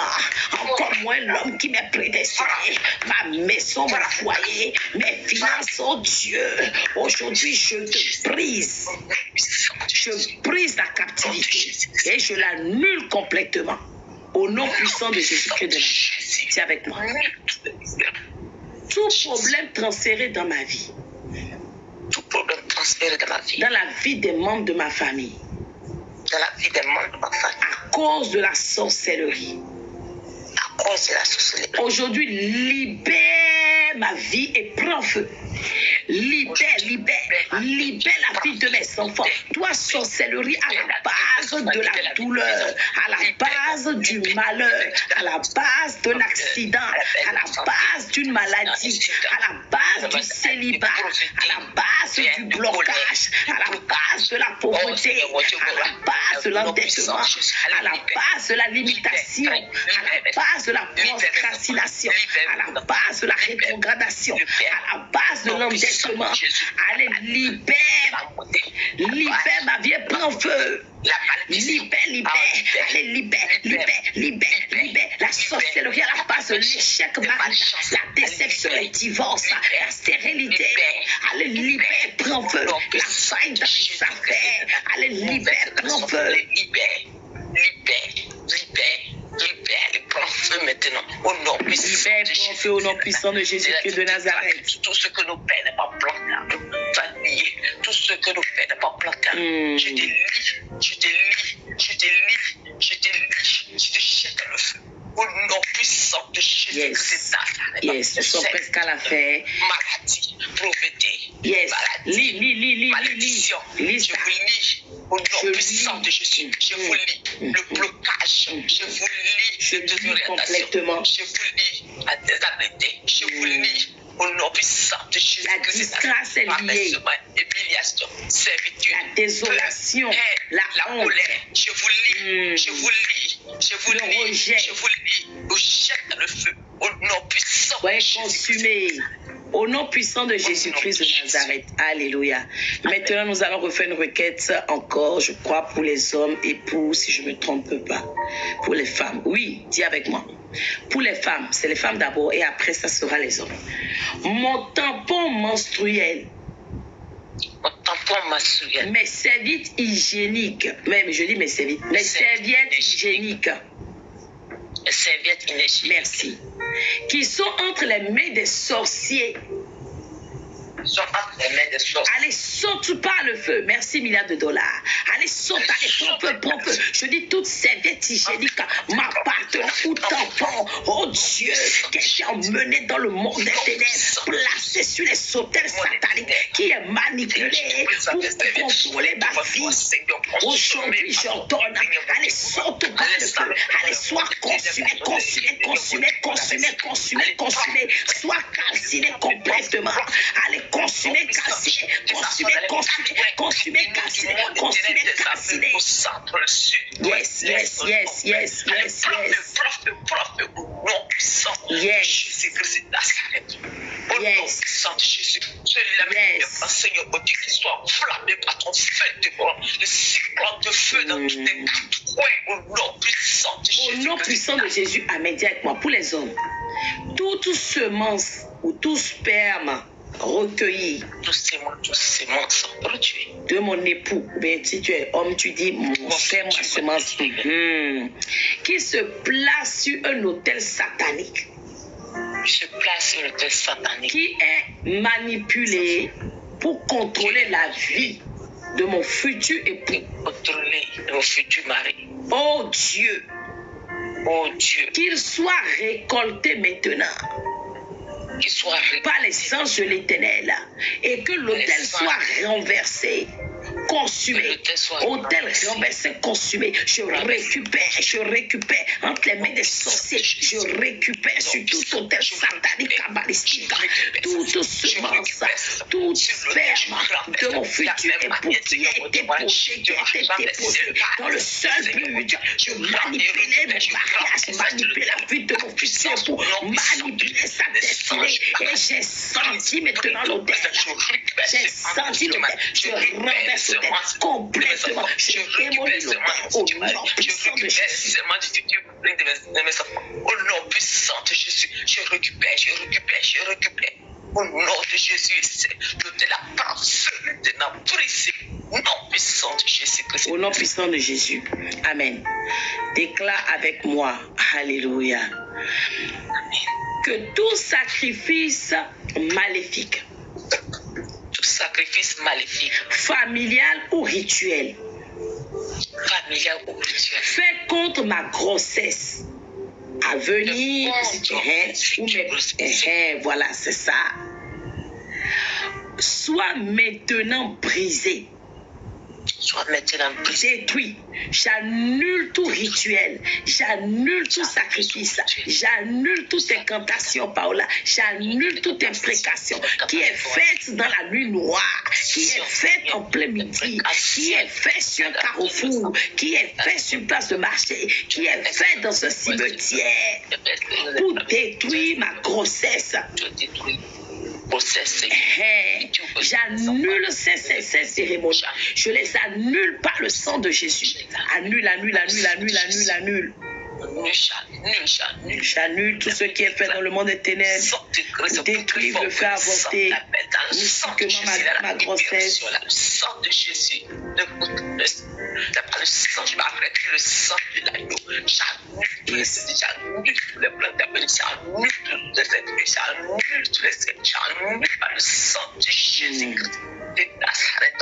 encore moins l'homme qui m'est prédestiné, ma maison, mon foyer, mes finances, oh Dieu. Aujourd'hui, je te brise. Je brise la captivité et je l'annule complètement. Au nom puissant de Jésus-Christ de Nazareth. Tiens avec moi. Tout problème transféré dans ma vie. Tout problème transféré dans ma vie. Dans la vie des membres de ma famille. Dans la vie des membres de ma famille. À cause de la sorcellerie. À cause de la sorcellerie. Aujourd'hui, libère ma vie et prends feu. Libère la vie de mes enfants. Toi, sorcellerie, à la base de la douleur, à la base du malheur, à la base de l'accident, à la base d'une maladie, à la base du célibat, à la base du blocage, à la base de la pauvreté, à la base de l'endettement, à la base de la limitation, à la base de la procrastination, à la base de la rétrogradation, à la base de l'endettement. Allez, libère ma vie et prends feu. Libère. Allez, libère. La sorcellerie à la base de l'échec marital, la déception, le divorce, la stérilité. Allez, libère, prends feu. La faille dans les affaires. Allez, libère, prends feu. Libère, prends feu maintenant. Au nom puissant de Jésus. Feu au nom puissant de Jésus-Christ de Nazareth. Tout ce que nos pères n'ont pas planté, famille, tout ce que nos pères n'ont pas planté. Je te jette dans le feu. Au nom puissant de Jésus-Christ de Nazareth. Nous sommes presque à la fin. Maladie, pauvreté. Lis. Malédiction. Je vous lis. Au nom puissant de Jésus, je vous lis le blocage, je vous lis le désorientation, je vous lis la déshabilité, je vous lis au nom puissant de Jésus. La disgrâce est liée. Humiliation, servitude, la désolation, la colère. Je vous lis, je vous lis, vous jette dans le feu au nom puissant de Jésus. Consumé. Au nom puissant de Jésus-Christ de Nazareth. Alléluia. Maintenant, nous allons refaire une requête encore, je crois, pour les hommes et pour, si je ne me trompe pas, pour les femmes. Oui, dis avec moi. Pour les femmes, c'est les femmes d'abord et après, ça sera les hommes. Mon tampon menstruel. Mes serviettes hygiéniques. Même, je dis mes serviettes. Mes serviettes hygiéniques. Merci. Qui sont entre les mains des sorciers. Allez, saute par le feu. Merci, milliards de dollars. Allez, saute, allez, prends feu. Je dis toute serviette hygiénique m'appartenant ou tampon. Oh Dieu, qui est emmené dans le monde des ténèbres, placé sur les autels sataniques, qui est manipulé pour contrôler ma vie. Aujourd'hui, j'ordonne. Allez, saute par le feu. Allez, sois consumé. Sois calciné complètement. Allez, consumé, calciné. Yes. Seigneur, qu'il soit flammé par ton feu le cyclone de feu dans tous les quatre coins, au nom puissant de Jésus. Au nom puissant de Jésus, amen. Dis avec moi, pour les hommes, toute semence ou tout sperme recueilli de mon époux, ben, si tu es homme, tu dis mon frère, ma semence, qui se place sur un autel satanique. se place sur le test satanique. Qui est manipulé pour contrôler la vie de mon futur époux. Contrôler mon futur mari. Oh Dieu. Oh Dieu. Qu'il soit récolté maintenant. Qu'il soit récolté par les anges de l'Éternel. Et que l'autel soit renversé. Consumé, autel renversé, consumé. Je récupère entre les mains des sorciers. Je récupère sur tout autel satanique, kabbalistique, toute semence, toute sperme de mon futur époux qui a été posé, dans le seul but. Je manipulais mon mariage, manipuler la vie de mon futur époux, manipuler sa destinée. Et j'ai senti maintenant l'autel. J'ai senti l'autel. Je renverse complètement. Je démolis l'autel au nom puissant de Jésus. Au nom puissant de Jésus, je récupère. Au nom de Jésus, l'autel appartient maintenant brisé. Au nom puissant de Jésus-Christ. Au nom puissant de Jésus. Amen. Déclare avec moi. Alléluia. Que tout sacrifice maléfique, familial ou rituel, fait contre ma grossesse à venir, voilà, c'est ça, soit maintenant brisé. Détruit. J'annule tout rituel, j'annule tout sacrifice, j'annule toute incantation, Paola, j'annule toute imprécation qui est faite dans la nuit noire, qui est faite en plein midi, qui est faite sur un carrefour, qui est faite sur une place de marché, qui est faite dans un cimetière pour détruire ma grossesse. J'annule ces cérémonies. Je les annule par le sang de Jésus. Annule. J'annule tout ce qui est fait dans le monde des ténèbres. Détruire, le faire avorter mystiquement ma grossesse. Le sang de Jésus. Le sang, je m'arrête le sang de l'agneau. J'annule tous les plans d'appel. J'annule tous les j'annule par le sang de Jésus-Christ de Nazareth.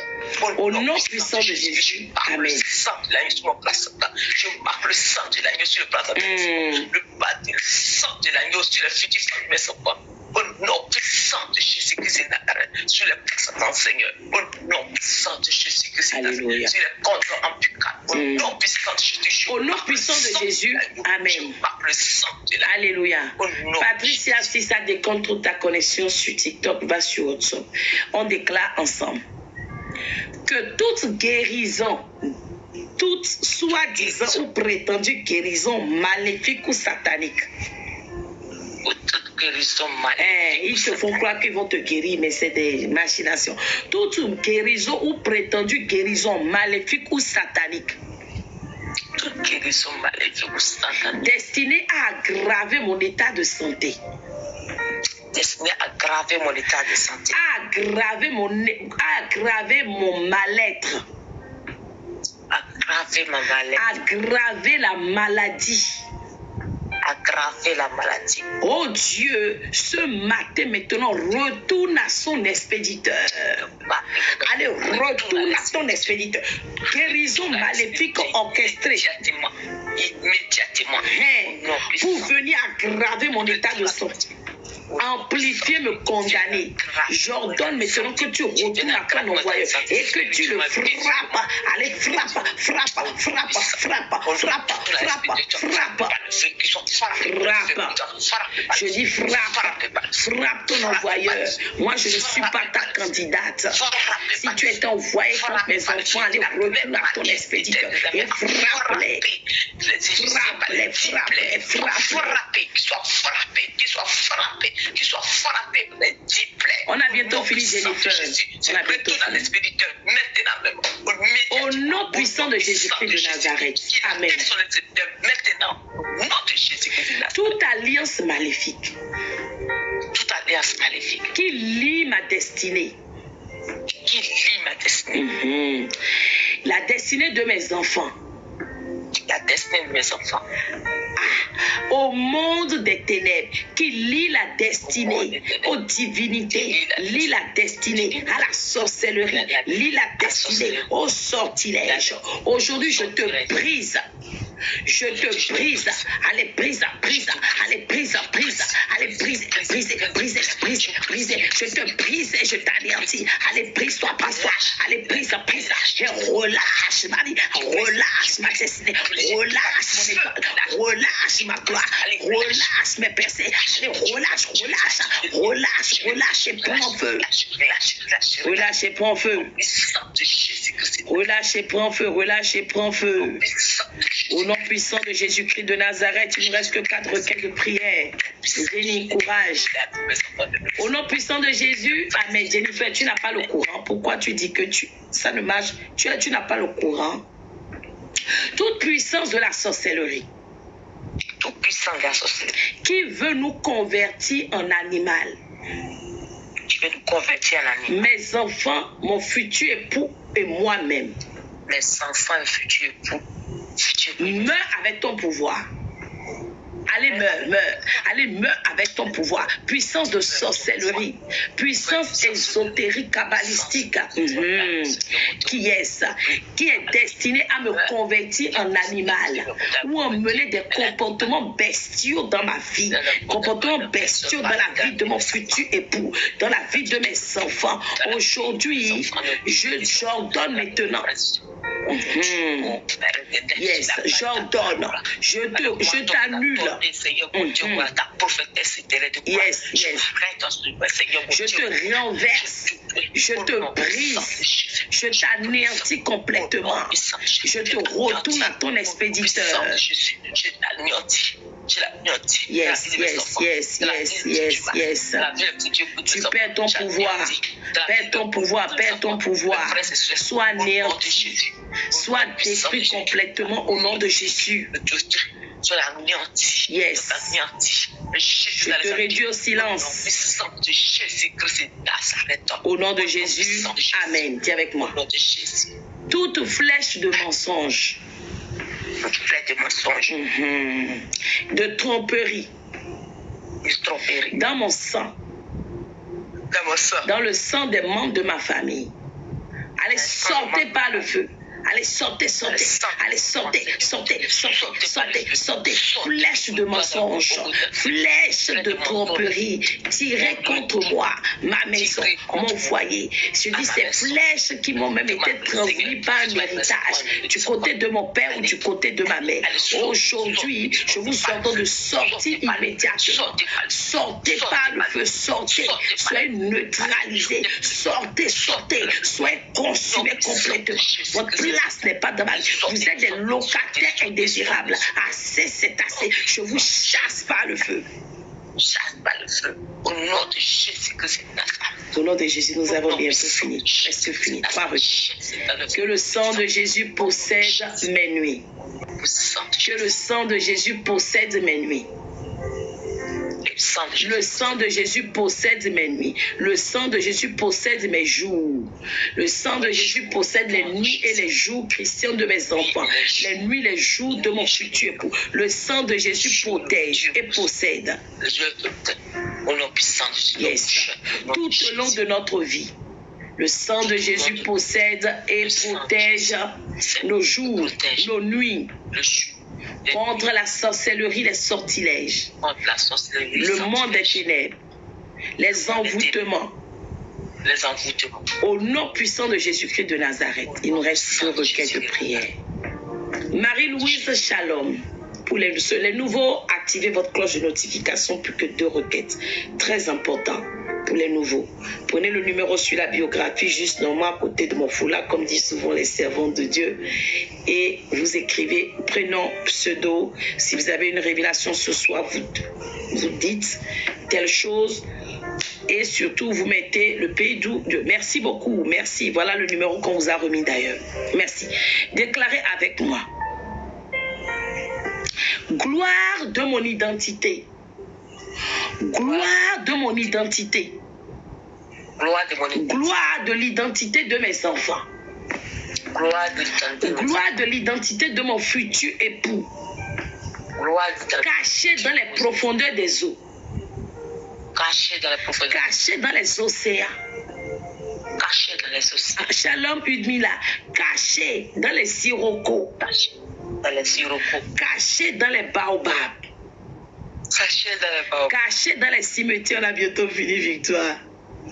Au nom puissant de Jésus. Amen. Le sang de l'agneau sur mon placenta. Je marque le sang de l'agneau sur le placenta. Le bâti, le sang de l'agneau sur le futur sang de mes enfants. Au nom puissant de Jésus-Christ de Nazareth. Sur le placenta, Seigneur. Au nom puissant de Jésus-Christ de Nazareth. Sur les comptes en Pucat. Au nom puissant de Jésus. Au nom puissant de Jésus. Amen. Je marque le sang de l'agneau. Alléluia. Patricia, si ça décontrôle ta connexion sur TikTok, va sur WhatsApp. On déclare ensemble que toute guérison, toute soi-disant ou prétendue guérison maléfique ou satanique, toute guérison maléfique, ils te font croire qu'ils vont te guérir, mais c'est des machinations. Toute guérison ou prétendue guérison maléfique ou satanique, toute guérison maléfique ou satanique, destinée à aggraver mon état de santé, destiné à aggraver mon état de santé, aggraver mon mal-être, aggraver ma maladie, aggraver la maladie, aggraver la maladie. Oh Dieu, ce matin maintenant, retourne à son expéditeur. Allez, retourne à son expéditeur. Guérison maléfique orchestrée. Immédiatement. Pour venir aggraver mon état de santé. Amplifier, me condamner. J'ordonne maintenant que tu retournes à ton envoyeur et que tu le frappes. Allez, frappe. Je dis frappe ton envoyeur. Moi, je ne suis pas ta candidate. Si tu es envoyé contre mes enfants, allez, retourne à ton expéditeur et frappe-les. Qu'il soit frappé, les 10 plaies. On a bientôt fini, Jennifer. On a bientôt fini. L'expéditeur, maintenant même. Au nom puissant de Jésus-Christ de Nazareth. Amen. Maintenant, au nom de Jésus-Christ de Nazareth. Toute alliance maléfique. Toute alliance maléfique. Qui lie ma destinée. Qui lie ma destinée. La destinée de mes enfants. La destinée de mes enfants. Au monde des ténèbres, qui lie la destinée aux divinités, lie la destinée à la sorcellerie, lie la destinée au sortilège. Aujourd'hui, je te brise. Je te brise. Allez, brise. Allez, brise. Allez, brise. Je te brise et je t'anéantis. Allez, brise-toi. Allez, brise. Je relâche ma vie. Relâche ma destinée. Relâche mon école. Relâche ma gloire. Relâche mes percées. Allez, relâche et prends en feu. Relâche et prends feu. Relâche et prends feu. Au nom puissant de Jésus-Christ de Nazareth, il ne reste que 4 requêtes de prière. Jenny, courage. Au nom puissant de Jésus, amen. Jennifer, tu n'as pas le courant. Pourquoi tu dis que ça ne marche? Tu n'as pas le courant. Toute puissance de la sorcellerie. Toute puissance de la sorcellerie. Qui veut nous convertir en animal? Qui veut nous convertir en animal? Mes enfants, mon futur époux et moi-même. Mes enfants, le futur époux. Meurs avec ton pouvoir. Allez, meurs. Allez, meurs avec ton pouvoir. Puissance de sorcellerie. Puissance ésotérique, kabbalistique. Qui est ça? Qui est destiné à me convertir en animal ou à mener des comportements bestiaux dans ma vie. Comportements bestiaux dans la vie de mon futur époux, dans la vie de mes enfants. Aujourd'hui, j'ordonne maintenant. Yes, j'ordonne. Je t'annule. Yes. Je te renverse. Je te brise. Je t'anéantis complètement. Je te retourne à ton expéditeur. Yes. Tu perds ton pouvoir. Perds ton pouvoir. Sois anéanti. Sois détruit complètement au nom de Jésus. Yes. Je te réduis au silence. Au nom de Jésus. Amen. Dis avec moi. Toute flèche de mensonge. De tromperie. Dans mon sang. Dans le sang des membres de ma famille. Allez, sortez par le feu. Allez, sortez. Allez, sortez. Flèche de mensonge, flèche de tromperie, tirée contre moi, ma maison, mon foyer. Je dis ces flèches qui m'ont même été transmises par un héritage, du côté de mon père ou du côté de ma mère. Aujourd'hui, je vous ordonne de sortir immédiatement. Sortez par le feu, sortez. Soyez neutralisés. Sortez. Soyez consumés complètement. Votre place n'est pas dans ma vie. Vous êtes des locataires indésirables. Assez, c'est assez. Je vous chasse par le feu. Au nom de Jésus-Christ. Au nom de Jésus, nous avons bientôt fini. Presque fini. Que le sang de Jésus possède mes nuits. Que le sang de Jésus possède mes nuits. Le sang de Jésus possède mes nuits. Le sang de Jésus possède mes jours. Le sang de Jésus possède les nuits et les jours chrétiens de mes enfants. Les nuits, les jours de mon futur époux. Le sang de Jésus protège et possède. Yes. Tout au long de notre vie. Le sang de Jésus possède et protège nos jours, nos nuits. Contre la sorcellerie, les sortilèges, le monde des ténèbres, les envoûtements. Au nom puissant de Jésus-Christ de Nazareth, il nous reste 2 requêtes de prière. Marie-Louise Shalom. Pour les nouveaux, activez votre cloche de notification, plus que 2 requêtes. Très important pour les nouveaux. Prenez le numéro sur la biographie, juste normalement à côté de mon foulard, comme disent souvent les servants de Dieu. Et vous écrivez prénom, pseudo. Si vous avez une révélation ce soir, vous dites telle chose. Et surtout, vous mettez le pays d'où Dieu. Merci beaucoup. Merci. Voilà le numéro qu'on vous a remis d'ailleurs. Merci. Déclarez avec moi. Gloire de mon identité. Gloire de mon identité. Gloire de l'identité de mes enfants. Gloire de l'identité de mon futur époux. Caché dans les profondeurs des eaux. Caché dans les océans. Shalom Udmila. Caché dans les sirocos. Caché dans les baobabs. Caché dans les cimetières. On a bientôt fini, Victoire.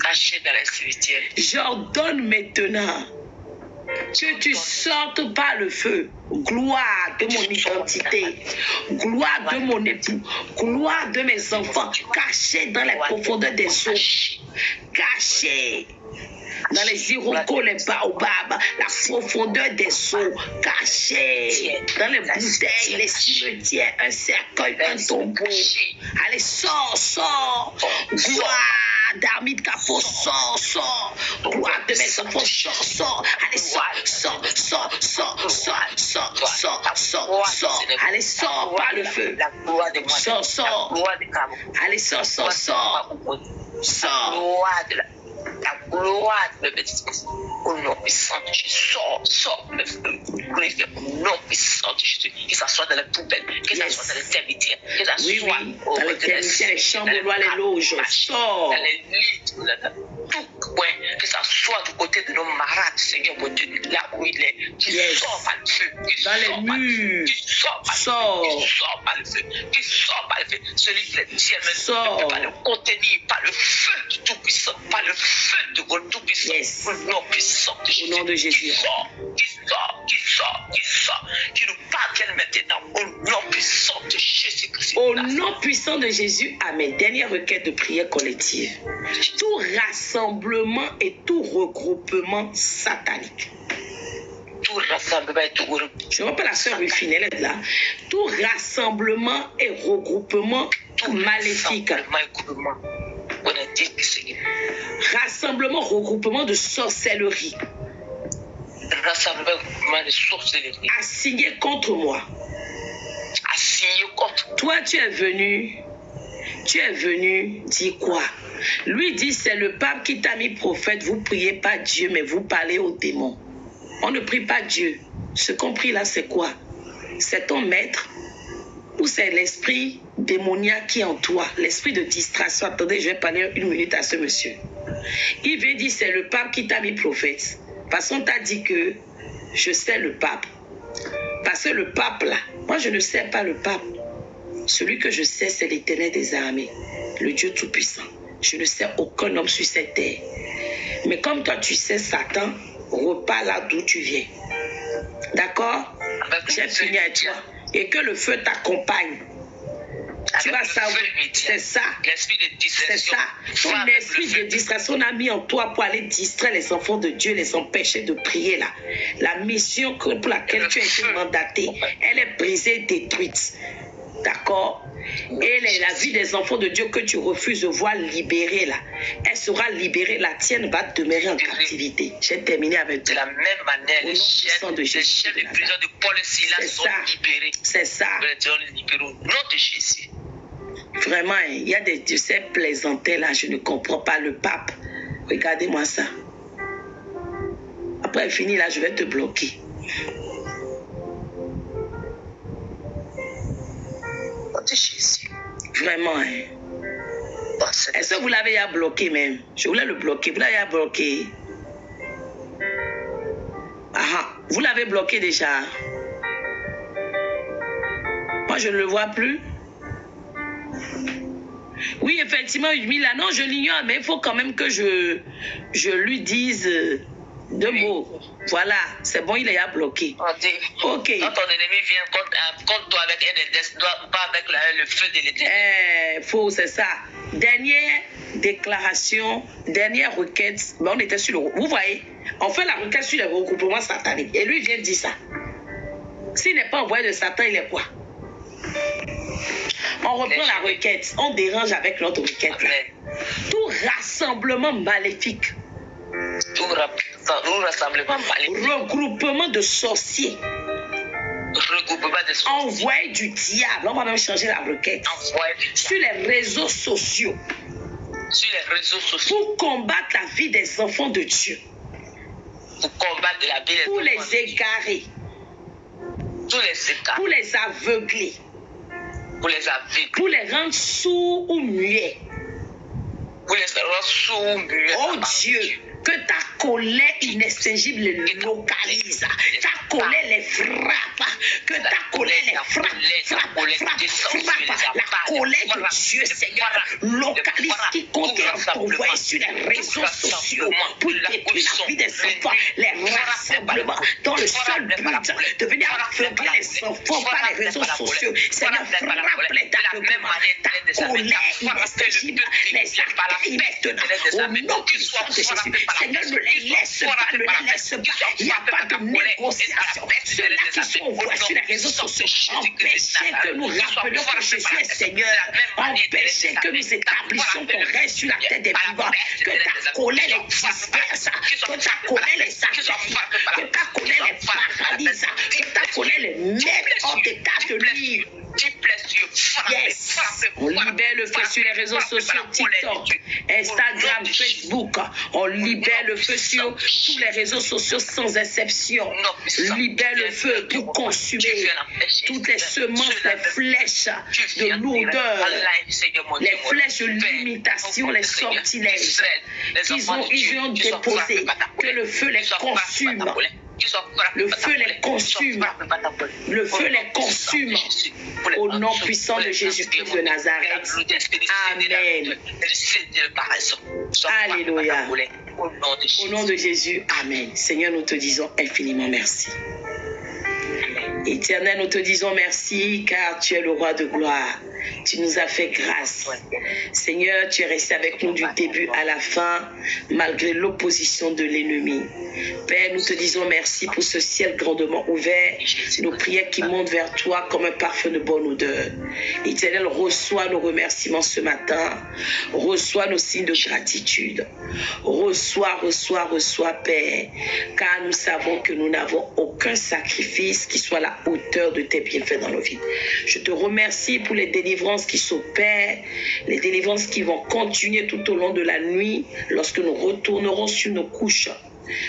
Caché dans les cimetières. J'ordonne maintenant que tu sortes par le feu. Gloire de mon identité, gloire de mon époux, gloire de mes enfants, cachés dans les profondeurs des eaux, cachés dans les irocos, les baobabs, la profondeur des eaux, cachés dans les bouteilles, les cimetières, un cercueil, un tombeau. Allez, sors, gloire d'Armide Capot, sors, gloire de mes enfants, sors, allez, sors, allez, sors par le feu, sors, allez, sors. La gloire de au nom puissant de Jésus. Sors le feu. Au nom puissant de Jésus. Que ça soit dans les poubelles, que ça soit dans les termitières, que ça soit dans les termitières, les chambres, les loges. Sors. Dans les lits, tout point, que ça soit du côté de nos marades, Seigneur mon Dieu, là où il est. Tu sors par le feu. Dans les murs. Tu sors par le feu. Tu sors par le feu. Celui qui est ciel ne peut pas le contenir par le feu du Tout-Puissant, par le feu de votre Tout-Puissant, au nom puissant de Jésus. Au nom de Jésus. Qui nous parvienne maintenant au nom puissant de Jésus-Christ. Au nom puissant de Jésus, amen. Dernière requête de prière collective. Tout rassemblement et tout regroupement satanique. Tout rassemblement et tout regroupement. Je m'appelle la sœur Rufine, elle est là. Tout rassemblement et regroupement maléfique. Rassemblement, regroupement de sorcellerie. Rassemblement de sorcellerie. Assigné contre moi. Toi, tu es venu, dis quoi? Lui dit, c'est le pape qui t'a mis prophète. Vous priez pas Dieu, mais vous parlez aux démons. On ne prie pas Dieu. Ce qu'on prie là, c'est quoi? C'est ton maître ou c'est l'esprit démoniaque qui est en toi? L'esprit de distraction. Attendez, je vais parler une minute à ce monsieur. Il vient dire, c'est le pape qui t'a mis prophète. Parce qu'on t'a dit que je sais le pape. Parce que le pape là, moi je ne sais pas le pape. Celui que je sais, c'est l'Éternel des armées, le Dieu Tout-Puissant. Je ne sais aucun homme sur cette terre. Mais comme toi tu sais Satan, repars là d'où tu viens. D'accord? J'ai fini avec toi. Et que le feu t'accompagne. Tu vas savoir, c'est ça. C'est ça. Ton esprit de distraction a mis en toi pour aller distraire les enfants de Dieu, les empêcher de prier là. La mission pour laquelle tu as été mandaté, elle est brisée, détruite. D'accord? Et la vie des enfants de Dieu que tu refuses de voir libérée là, elle sera libérée. La tienne va demeurer en captivité. J'ai terminé avec toi. De la même manière, les chefs de prison de Paul et Silas sont libérés. C'est ça. Au nom de Jésus. Vraiment, il y a des dieux plaisantés là, je ne comprends pas le pape. Regardez-moi ça. Après fini là, je vais te bloquer. De Jésus. Vraiment. Est-ce que vous l'avez déjà bloqué même? Je voulais le bloquer. Vous l'avez déjà bloqué? Ah, vous l'avez bloqué déjà. Moi, je ne le vois plus. Oui, effectivement, Udmila, non, je l'ignore, mais il faut quand même que je lui dise deux mots. Voilà, c'est bon, il est à bloqué. Ok. Quand ton ennemi vient contre toi avec un index, pas avec le feu de l'Éternel. Faux, c'est ça. Dernière déclaration, dernière requête. Mais on était sur le... Vous voyez, on fait la requête sur les regroupements sataniques. Et lui vient dire ça. S'il n'est pas envoyé de Satan, il est quoi? On reprend la requête. On dérange avec notre requête. Tout rassemblement maléfique. Regroupement de sorciers. Envoyé du diable. On va même changer la requête. Sur les réseaux sociaux. Pour combattre la vie des enfants de Dieu. pour combattre de la vie. Pour les égarer. Tous les égarés. Pour les aveugler. Pour les aveugler. Pour les rendre sourds ou muets. Pour les rendre sourds ou muets. Oh Dieu, que ta colère inextinguible les localise. Ta colère les frappe. Que ta colère les frappe. La colère de Dieu, Seigneur, localise quiconque est envoyé sur les réseaux sociaux pour détruire la vie des enfants. Les rassemblements dans le seul but de venir aveugler les enfants par les réseaux sociaux. Seigneur, frappe-les d'aveuglement. Ta colère inextinguible les accueille maintenant. Au nom puissant de Jésus. Seigneur, ne les laisse pas, ne les laisse pas. Il n'y a pas de négociation. Ceux-là qui sont envoyés sur les réseaux sociaux, empêchez que nous rappelions que Jésus est Seigneur. Empêchez que nous établissions qu'on reste sur la tête des vivants. Que ta colère les disperse. Que ta colère les accueille. Que ta colère les paralyse. Que ta colère les mette hors d'état de livre. Yes. On libère le feu sur les réseaux sociaux, TikTok, Instagram, Facebook. On libère le feu sur tous les réseaux sociaux sans exception. Libère le feu pour consumer toutes les semences, les flèches de lourdeur, les flèches de limitation, les sortilèges qu'ils ont déposés. Que le feu les consume. Le feu les consume. Le feu les consume. Au nom puissant de Jésus-Christ de Nazareth. Amen. Alléluia. Au nom de Jésus. Amen. Seigneur, nous te disons infiniment merci. Éternel, nous te disons merci car tu es le roi de gloire. Tu nous as fait grâce. Seigneur, tu es resté avec nous du début à la fin, malgré l'opposition de l'ennemi. Père, nous te disons merci pour ce ciel grandement ouvert, nos prières qui montent vers toi comme un parfum de bonne odeur. Éternel, reçois nos remerciements ce matin. Reçois nos signes de gratitude. Reçois, Père, car nous savons que nous n'avons aucun sacrifice qui soit à la hauteur de tes bienfaits dans nos vies. Je te remercie pour les délivrances qui s'opèrent, les délivrances qui vont continuer tout au long de la nuit lorsque nous retournerons sur nos couches.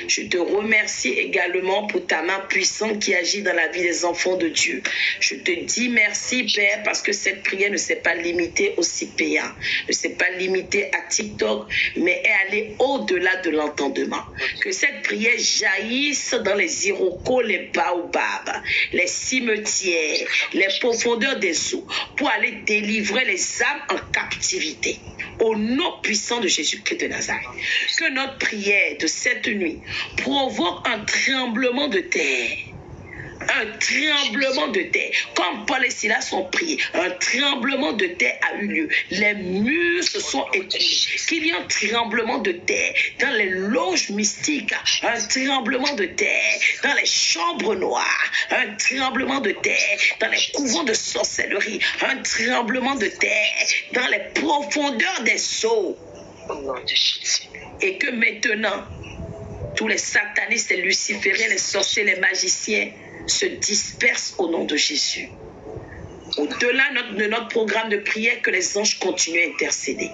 Je te remercie également pour ta main puissante qui agit dans la vie des enfants de Dieu. Je te dis merci, Père, parce que cette prière ne s'est pas limitée au CPA, ne s'est pas limitée à TikTok, mais est allée au-delà de l'entendement. Que cette prière jaillisse dans les irocos, les baobabs, les cimetières, les profondeurs des eaux, pour aller délivrer les âmes en captivité. Au nom puissant de Jésus-Christ de Nazareth. Que notre prière de cette nuit provoque un tremblement de terre. Un tremblement de terre. Comme Paul et Silas ont prié, un tremblement de terre a eu lieu. Les murs se sont écoulés. Qu'il y ait un tremblement de terre dans les loges mystiques, un tremblement de terre dans les chambres noires, un tremblement de terre dans les couvents de sorcellerie, un tremblement de terre dans les profondeurs des eaux. Et que maintenant, tous les satanistes, les lucifériens, les sorciers, les magiciens se dispersent au nom de Jésus. Au-delà de notre programme de prière, que les anges continuent à intercéder.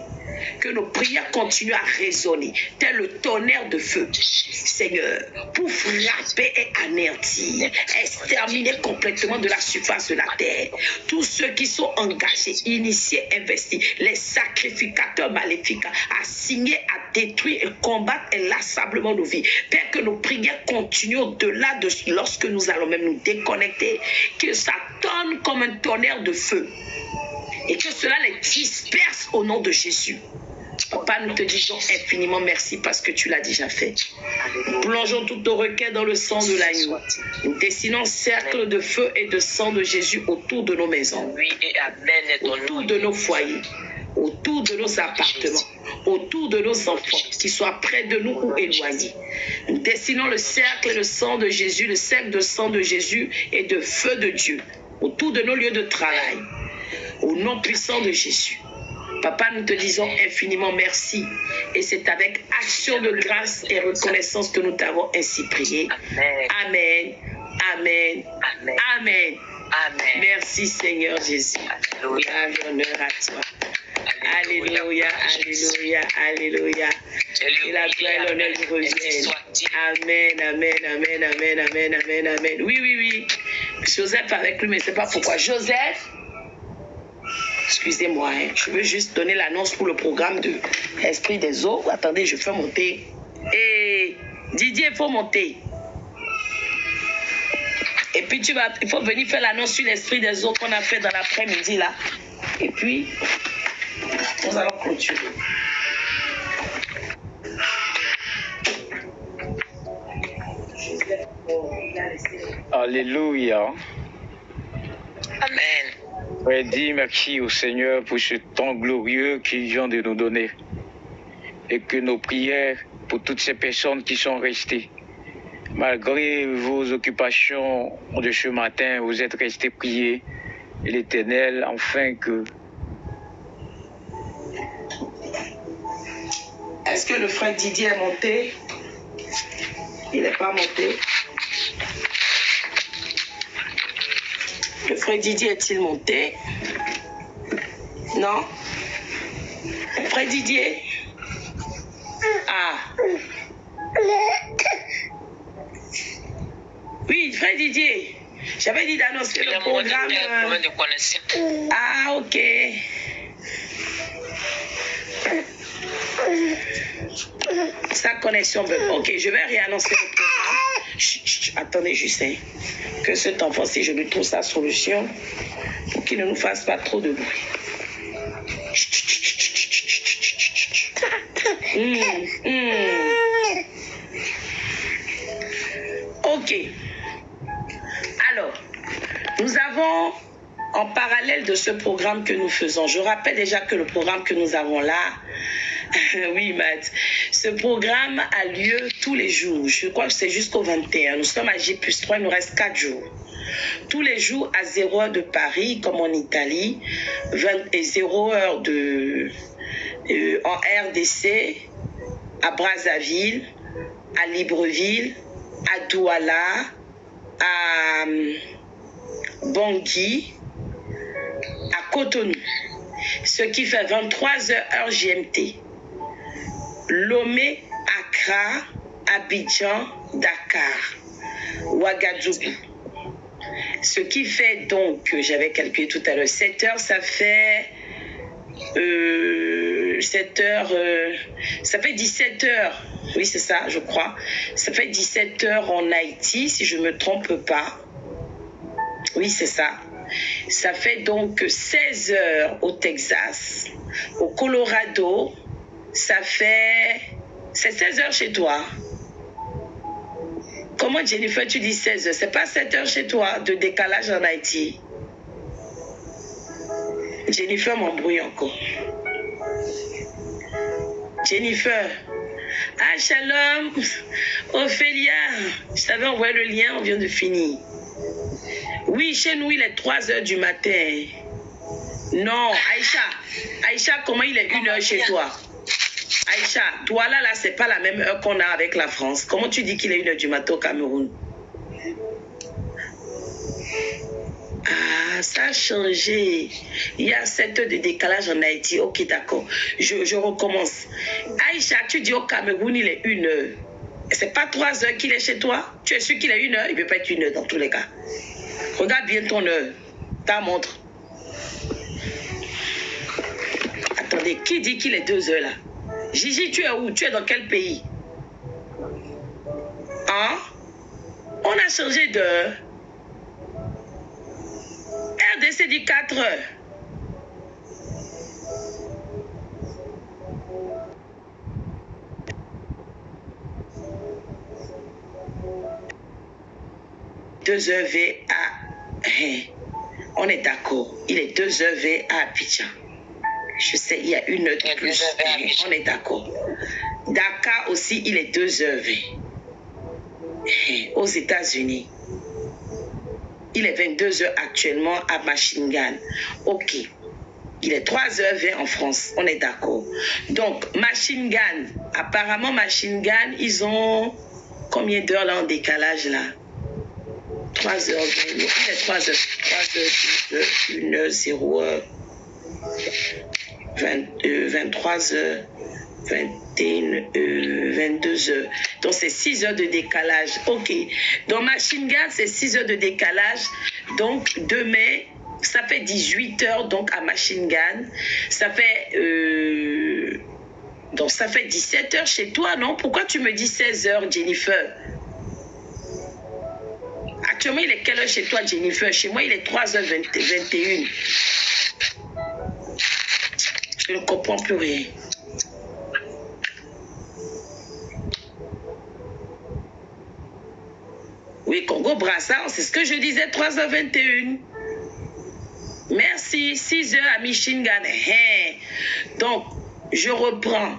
Que nos prières continuent à résonner, tel le tonnerre de feu, Seigneur, pour frapper et anéantir, exterminer complètement de la surface de la terre tous ceux qui sont engagés, initiés, investis, les sacrificateurs maléfiques, assignés à détruire et combattre inlassablement nos vies. Père, que nos prières continuent au-delà de lorsque nous allons même nous déconnecter, que ça tonne comme un tonnerre de feu. Et que cela les disperse au nom de Jésus. Papa, nous te disons infiniment merci parce que tu l'as déjà fait. Nous plongeons toutes nos requêtes dans le sang de l'agneau. Nous dessinons un cercle de feu et de sang de Jésus autour de nos maisons, autour de nos foyers, autour de nos appartements, autour de nos enfants, qu'ils soient près de nous ou éloignés. Nous dessinons le cercle et le sang de Jésus, le cercle de sang de Jésus et de feu de Dieu, autour de nos lieux de travail. Au nom puissant de Jésus. Papa, nous te disons infiniment merci. Et c'est avec action de grâce et reconnaissance que nous t'avons ainsi prié. Amen. Amen. Amen. Amen. Merci Seigneur Jésus. Gloire et honneur à toi. Alléluia, alléluia, alléluia. Et la gloire et l'honneur lui reviennent. Amen, amen, amen, amen, amen, amen, amen. Oui, oui, oui. Joseph avec lui, mais c'est pas pourquoi. Joseph, excusez-moi, hein, je veux juste donner l'annonce pour le programme de Esprit des eaux. Attendez, je fais monter. Et Didier, il faut monter. Et puis il faut venir faire l'annonce sur l'Esprit des eaux qu'on a fait dans l'après-midi là. Et puis, nous allons continuer. Alléluia. Amen. Ouais, dis merci au Seigneur pour ce temps glorieux qu'il vient de nous donner. Et que nos prières pour toutes ces personnes qui sont restées, malgré vos occupations de ce matin, vous êtes restés priés. Et l'Éternel, afin que... Est-ce que le frère Didier est monté? Il n'est pas monté. Le frère Didier est-il monté? Non? Frère Didier? Ah. Oui, frère Didier. J'avais dit d'annoncer le programme. Ah, ok. Sa connexion bug. Ok, je vais réannoncer le programme. Chut, chut, attendez juste, hein. Que cet enfant, si je lui trouve sa solution, pour qu'il ne nous fasse pas trop de bruit. Chut, chut, chut, chut, chut, chut, chut, chut. Ok. Alors, nous avons, en parallèle de ce programme que nous faisons, je rappelle déjà que le programme que nous avons là, oui, Matt, ce programme a lieu tous les jours. Je crois que c'est jusqu'au 21. Nous sommes à J+3, il nous reste 4 jours. Tous les jours à 0 heure de Paris, comme en Italie, et 0 heure en RDC, à Brazzaville, à Libreville, à Douala, à Bangui, à Cotonou. Ce qui fait 23 heures GMT. Lomé, Accra, Abidjan, Dakar, Ouagadougou. Ce qui fait donc, j'avais calculé tout à l'heure, 7 heures, ça fait 7 heures, ça fait 17 heures. Oui, c'est ça, je crois. Ça fait 17 heures en Haïti, si je ne me trompe pas. Oui, c'est ça. Ça fait donc 16 heures au Texas. Au Colorado, ça fait... C'est 16 heures chez toi. Comment, Jennifer, tu dis 16 heures? C'est pas 7 heures chez toi de décalage en Haïti. Jennifer m'embrouille encore. Jennifer. Ah, shalom. Ophélia. Je t'avais envoyé le lien, on vient de finir. Oui, chez nous, il est 3 heures du matin. Non, Aïcha. Aïcha, comment il est 1 heure chez toi? Aïcha, toi là, c'est pas la même heure qu'on a avec la France. Comment tu dis qu'il est 1 heure du matin au Cameroun? Ah, ça a changé. Il y a 7 heures de décalage en Haïti. Ok, d'accord. Je recommence. Aïcha, tu dis au Cameroun, il est 1 heure. C'est pas 3 heures qu'il est chez toi? Tu es sûr qu'il est 1 heure? Il ne peut pas être 1 heure dans tous les cas. Regarde bien ton heure. Ta montre. Attendez, qui dit qu'il est 2 heures là? Gigi, tu es où? Tu es dans quel pays? Hein? On a changé d'heure. RDC dit 4 heures. Deux heures VA. On est d'accord. Il est 2 heures VA à Abidjan. Je sais, il y a 1 heure de plus. On est d'accord. Dakar aussi, il est 2 heures V. Aux États-Unis, il est 22 heures actuellement à Machine Gun. Ok. Il est 3 heures V en France. On est d'accord. Donc, Machine Gun, apparemment, Machine Gun, ils ont combien d'heures là en décalage là? 3 heures. Il est 3 heures. 3 heures, 1 heure, 0 heure. 23h, 21h, 22h. Donc, c'est 6 heures de décalage. OK. Dans Machine Gun, c'est 6 heures de décalage. Donc, demain, ça fait 18 heures donc à Machine Gun. Ça fait... donc, ça fait 17 heures chez toi, non? Pourquoi tu me dis 16 heures, Jennifer? Actuellement, il est quelle heure chez toi, Jennifer? Chez moi, il est 3h21. Je ne comprends plus rien. Oui, Congo-Brazzaville, c'est ce que je disais, 3h21. Merci, 6 heures à Michigan. Donc, je reprends.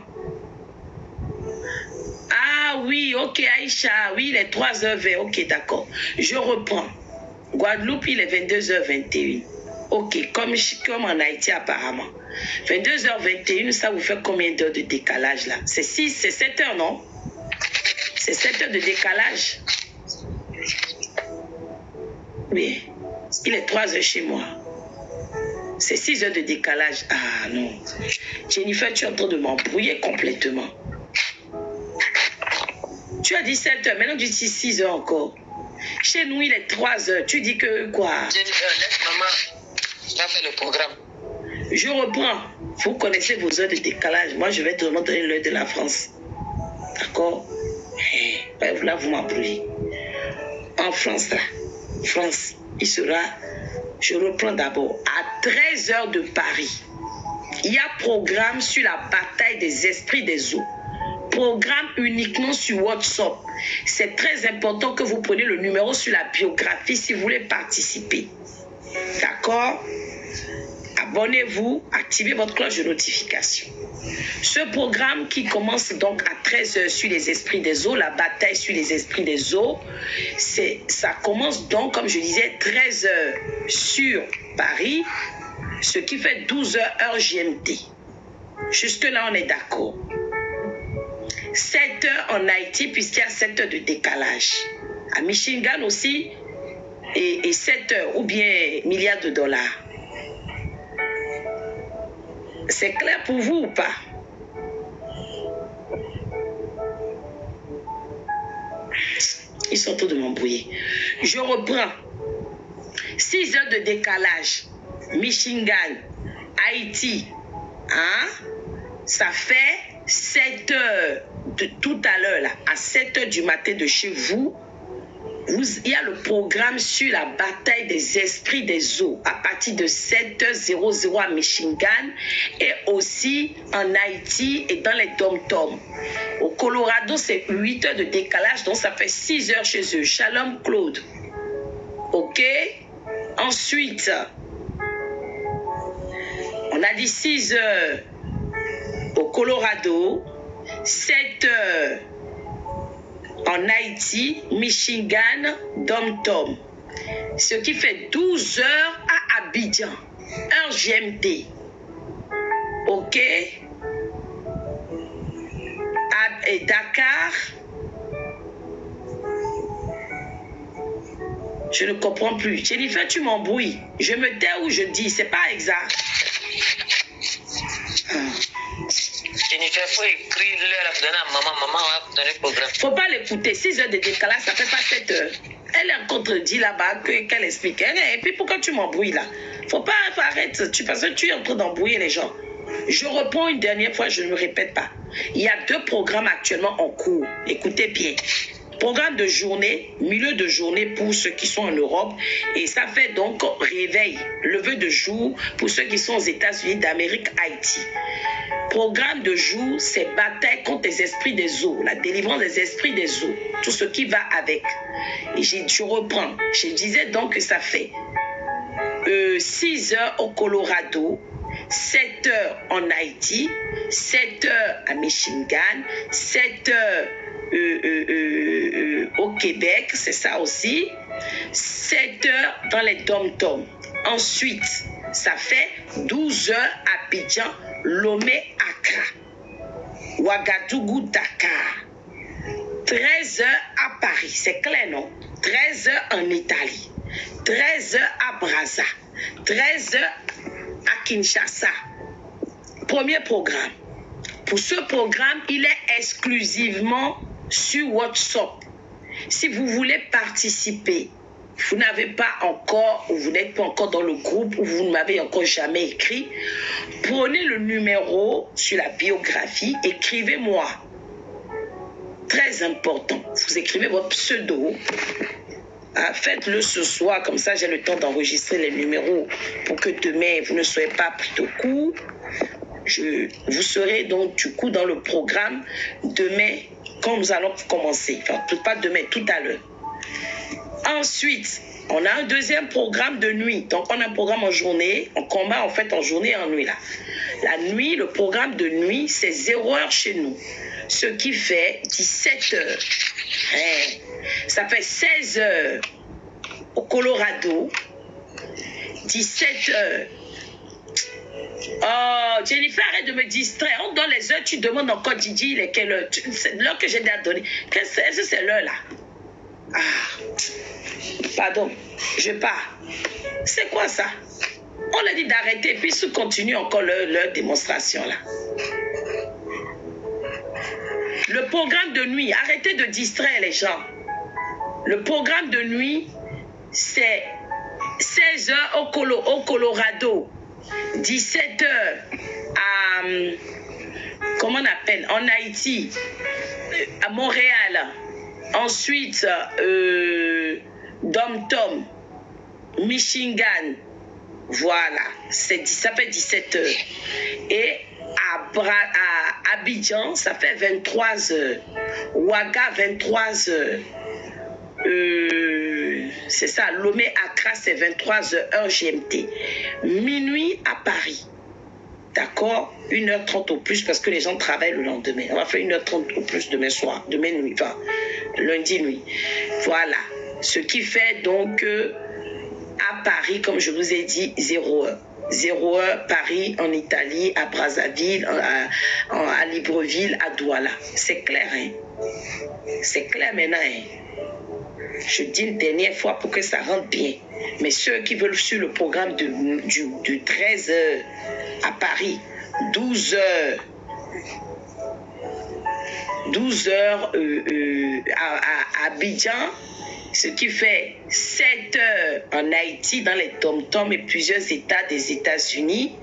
Ah oui, ok, Aïcha, oui, il est 3h20. Ok, d'accord. Je reprends. Guadeloupe, il est 22h21. Ok, comme en Haïti apparemment. 22h21, ça vous fait combien d'heures de décalage là? C'est 7 heures, non? C'est 7 heures de décalage. Oui, il est 3 heures chez moi. C'est 6 heures de décalage. Ah non. Jennifer, tu es en train de m'embrouiller complètement. Tu as dit 7 heures, maintenant tu dis 6 heures encore. Chez nous, il est 3 heures. Tu dis que quoi? Jennifer, laisse maman. Je vais faire le programme. Je reprends. Vous connaissez vos heures de décalage. Moi, je vais te montrer l'heure de la France. D'accord? Là, vous m'embrouillez. En France, là. France, il sera... Je reprends d'abord. À 13 heures de Paris, il y a programme sur la bataille des esprits des eaux. Programme uniquement sur WhatsApp. C'est très important que vous preniez le numéro sur la biographie si vous voulez participer. D'accord? Abonnez-vous, activez votre cloche de notification. Ce programme qui commence donc à 13 heures sur les esprits des eaux, la bataille sur les esprits des eaux, ça commence donc, comme je disais, 13 heures sur Paris, ce qui fait 12 heures heure GMT. Jusque-là, on est d'accord. 7 heures en Haïti, puisqu'il y a 7 heures de décalage. À Michigan aussi, et 7 heures, ou bien milliards de dollars. C'est clair pour vous ou pas? Ils sont tous de m'embrouiller. Je reprends. 6 heures de décalage. Michigan, Haïti. Hein? Ça fait 7 heures de tout à l'heure, là, à 7 heures du matin de chez vous. Il y a le programme sur la bataille des esprits des eaux à partir de 7h00 à Michigan et aussi en Haïti et dans les dom-toms. Au Colorado, c'est 8 heures de décalage, donc ça fait 6 heures chez eux. Shalom Claude. Ok? Ensuite, on a dit 6 heures au Colorado, 7 heures en Haïti, Michigan, dom-tom. Ce qui fait 12 heures à Abidjan, heure GMT. Ok? Et Dakar, je ne comprends plus. Jennifer, tu m'embrouilles. Je me tais ou je dis, c'est pas exact. Jennifer, il faut écrire l'heure à donner à maman. Maman va donner le programme. Faut pas l'écouter. 6 heures de décalage, ça fait pas 7 heures. Elle est en contredit là-bas, qu'elle explique. Et puis pourquoi tu m'embrouilles là? Faut pas arrêter. Parce que tu es en train d'embrouiller les gens. Je reprends une dernière fois, je ne me répète pas. Il y a 2 programmes actuellement en cours. Écoutez bien. Programme de journée, milieu de journée pour ceux qui sont en Europe. Et ça fait donc réveil, lever de jour pour ceux qui sont aux États-Unis d'Amérique, Haïti. Programme de jour, c'est bataille contre les esprits des eaux, la délivrance des esprits des eaux, tout ce qui va avec. Et je reprends. Je disais donc que ça fait 6 heures au Colorado, 7 heures en Haïti, 7 heures à Michigan, 7 heures au Québec, c'est ça aussi, 7 heures dans les dom-toms. Ensuite, ça fait 12 heures à Abidjan, Lomé, Accra, Ouagadougou, Dakar, 13 heures à Paris, c'est clair, non? 13 heures en Italie, 13 heures à Brazza, 13 heures à Kinshasa, Premier programme. Pour ce programme, il est exclusivement sur WhatsApp. Si vous voulez participer, vous n'avez pas encore, ou vous n'êtes pas encore dans le groupe, ou vous ne m'avez encore jamais écrit, prenez le numéro sur la biographie, écrivez-moi. Très important, vous écrivez votre pseudo. Faites-le ce soir, comme ça j'ai le temps d'enregistrer les numéros pour que demain vous ne soyez pas pris de court. Vous serez donc du coup dans le programme demain quand nous allons commencer. Enfin, pas demain, tout à l'heure. Ensuite, on a un deuxième programme de nuit. Donc, on a un programme en journée. On combat en fait en journée et en nuit là. La nuit, le programme de nuit, c'est 0 heure chez nous. Ce qui fait 17 heures. Ça fait 16 heures au Colorado. 17 heures. Oh, Jennifer, arrête de me distraire. On donne les heures, tu demandes encore Didi, il est quelle heure? C'est l'heure que j'ai déjà donnée. Est-ce que c'est l'heure là? Pardon, je pars. C'est quoi ça? On a dit d'arrêter, puis se continue encore leur démonstration là. Le programme de nuit, arrêtez de distraire les gens. Le programme de nuit, c'est 16 heures au Colorado, 17 heures à, comment on appelle, en Haïti, à Montréal. Ensuite, Dom-Tom, Michigan, voilà, ça fait 17 heures. Et à Abidjan, ça fait 23 heures. Ouaga, 23 heures. C'est ça, Lomé, Accra, c'est 23 heures, heure GMT. Minuit à Paris. D'accord, 1h30 au plus parce que les gens travaillent le lendemain. On va faire 1h30 au plus demain soir, demain nuit, enfin, lundi nuit. Voilà. Ce qui fait donc à Paris, comme je vous ai dit, 0 heure. 0 heure, Paris, en Italie, à Brazzaville, à Libreville, à Douala. C'est clair, hein? C'est clair maintenant, hein? Je dis une dernière fois pour que ça rentre bien. Mais ceux qui veulent suivre le programme de 13 heures à Paris, 12 heures, 12 heures à Abidjan, ce qui fait 7 heures en Haïti, dans les Tom-Tom et plusieurs États des États-Unis.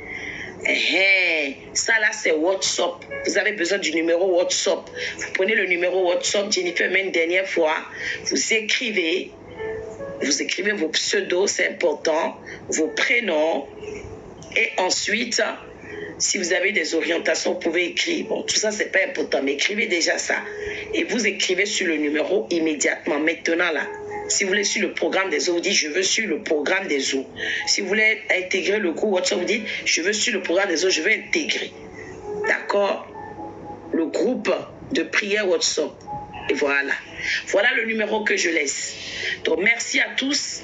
Ça là, c'est WhatsApp. Vous avez besoin du numéro WhatsApp. Vous prenez le numéro WhatsApp, Jennifer, mais une dernière fois, vous écrivez vos pseudos, c'est important, vos prénoms, et ensuite, si vous avez des orientations, vous pouvez écrire. Bon, tout ça, c'est pas important, mais écrivez déjà ça. Et vous écrivez sur le numéro immédiatement, maintenant là. Si vous voulez suivre le programme des eaux, vous dites je veux suivre le programme des eaux. Si vous voulez intégrer le groupe WhatsApp, vous dites je veux suivre le programme des eaux, je veux intégrer. D'accord? Le groupe de prière WhatsApp. Et voilà. Voilà le numéro que je laisse. Donc merci à tous.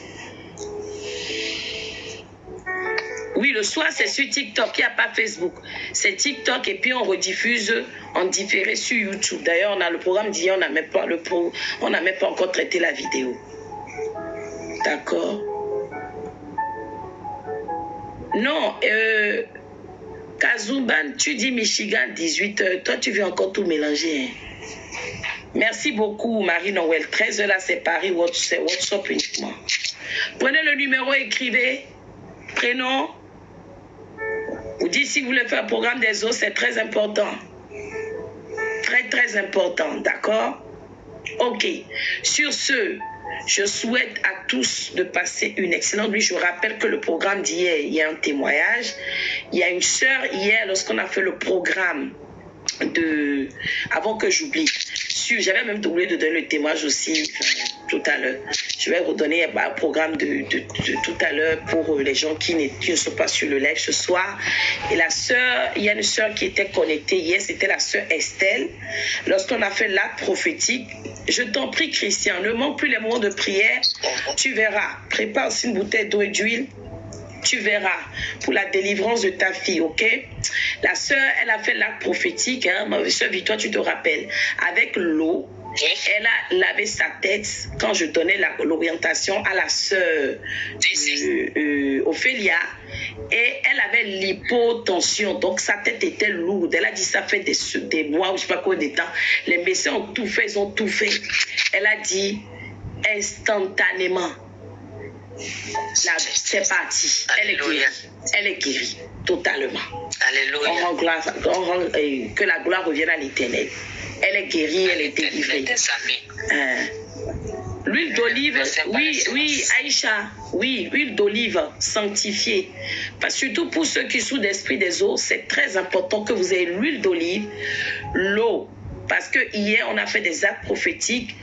Oui, le soir, c'est sur TikTok, il n'y a pas Facebook. C'est TikTok et puis on rediffuse en différé sur YouTube. D'ailleurs, on a le programme d'hier, on n'a même pas encore traité la vidéo. D'accord. Non, Kazumban, tu dis Michigan, 18 heures. Toi, tu veux encore tout mélanger. Hein? Merci beaucoup, Marie-Noël. 13 heures là, c'est Paris, c'est WhatsApp uniquement. Prenez le numéro, écrivez. Prénom. Vous dites si vous voulez faire un programme des eaux, c'est très important. Très, très important. D'accord? Ok. Sur ce, je souhaite à tous de passer une excellente nuit. Je vous rappelle que le programme d'hier, il y a un témoignage. Il y a une sœur hier, lorsqu'on a fait le programme avant que j'oublie. J'avais même oublié de donner le témoignage aussi tout à l'heure. Je vais redonner un programme de tout à l'heure pour les gens qui ne sont pas sur le live ce soir. Et la sœur, il y a une sœur qui était connectée hier, c'était la sœur Estelle. Lorsqu'on a fait l'acte prophétique, je t'en prie Christian, ne manque plus les moments de prière, tu verras. Prépare aussi une bouteille d'eau et d'huile. Tu verras pour la délivrance de ta fille, ok? La sœur, elle a fait l'acte prophétique, hein, ma sœur Victoire, tu te rappelles, avec l'eau. Elle a lavé sa tête quand je donnais l'orientation à la sœur Ophélia. Et elle avait l'hypotension, donc sa tête était lourde. Elle a dit ça fait des mois ou je ne sais pas combien de temps. Les médecins ont tout fait, ils ont tout fait. Elle a dit instantanément. C'est parti. Elle est guérie. Elle est guérie totalement. Alléluia. Que la gloire revienne à l'Éternel. Elle est guérie, elle est délivrée. L'huile d'olive, oui, Aïcha, oui, huile d'olive sanctifiée. Surtout pour ceux qui souffrent d'esprit des eaux, c'est très important que vous ayez l'huile d'olive, l'eau. Parce que hier, on a fait des actes prophétiques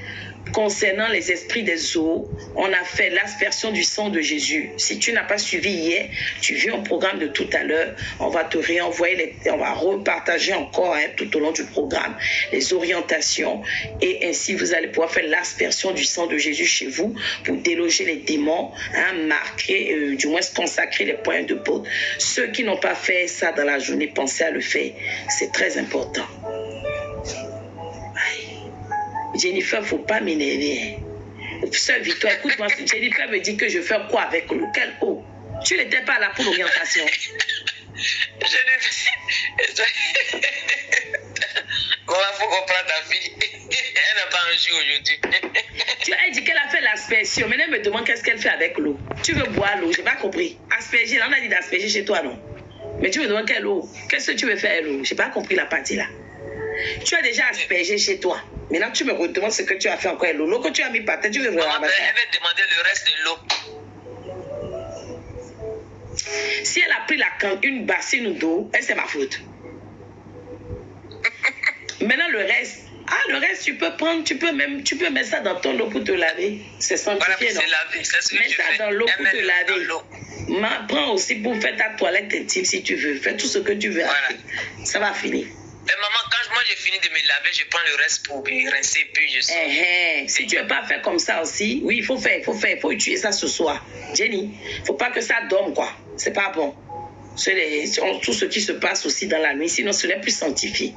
concernant les esprits des eaux. On a fait l'aspersion du sang de Jésus. Si tu n'as pas suivi hier, tu viens au programme de tout à l'heure. On va te réenvoyer, on va repartager encore tout au long du programme les orientations. Et ainsi, vous allez pouvoir faire l'aspersion du sang de Jésus chez vous pour déloger les démons, marquer, du moins consacrer les points de porte. Ceux qui n'ont pas fait ça dans la journée, pensez à le faire. C'est très important. Jennifer, il ne faut pas m'énerver. Sœur Victoire, écoute-moi, Jennifer me dit que je fais quoi avec l'eau? Quelle eau? Tu n'étais pas là pour l'orientation. Comment faut comprendre ta fille? Elle n'a pas un jour aujourd'hui. Tu as dit qu'elle a fait l'aspersion. Maintenant, elle me demande qu'est-ce qu'elle fait avec l'eau. Tu veux boire l'eau? Je n'ai pas compris. Asperger, là, on a dit d'asperger chez toi, non? Mais tu me demandes quelle eau? Qu'est-ce que tu veux faire l'eau? Je n'ai pas compris la partie là. Tu as déjà aspergé chez toi. Maintenant, tu me redemandes ce que tu as fait encore l'eau. L'eau que tu as mis par terre, tu veux vraiment. Elle va demander le reste de l'eau. Si elle a pris une bassine d'eau, c'est ma faute. Maintenant, le reste, tu peux prendre, tu peux mettre ça dans ton eau pour te laver. C'est sanctifié, non? Mets ça dans l'eau pour te laver. Prends aussi pour faire ta toilette intime si tu veux. Fais tout ce que tu veux. Voilà. Ça va finir. Mais maman, quand moi j'ai fini de me laver, je prends le reste pour rincer, puis je sors. Si tu ne veux pas faire comme ça aussi, oui, il faut utiliser ça ce soir. Jenny, il ne faut pas que ça dorme, quoi. C'est pas bon. C'est tout ce qui se passe aussi dans la nuit, sinon ce n'est plus sanctifié.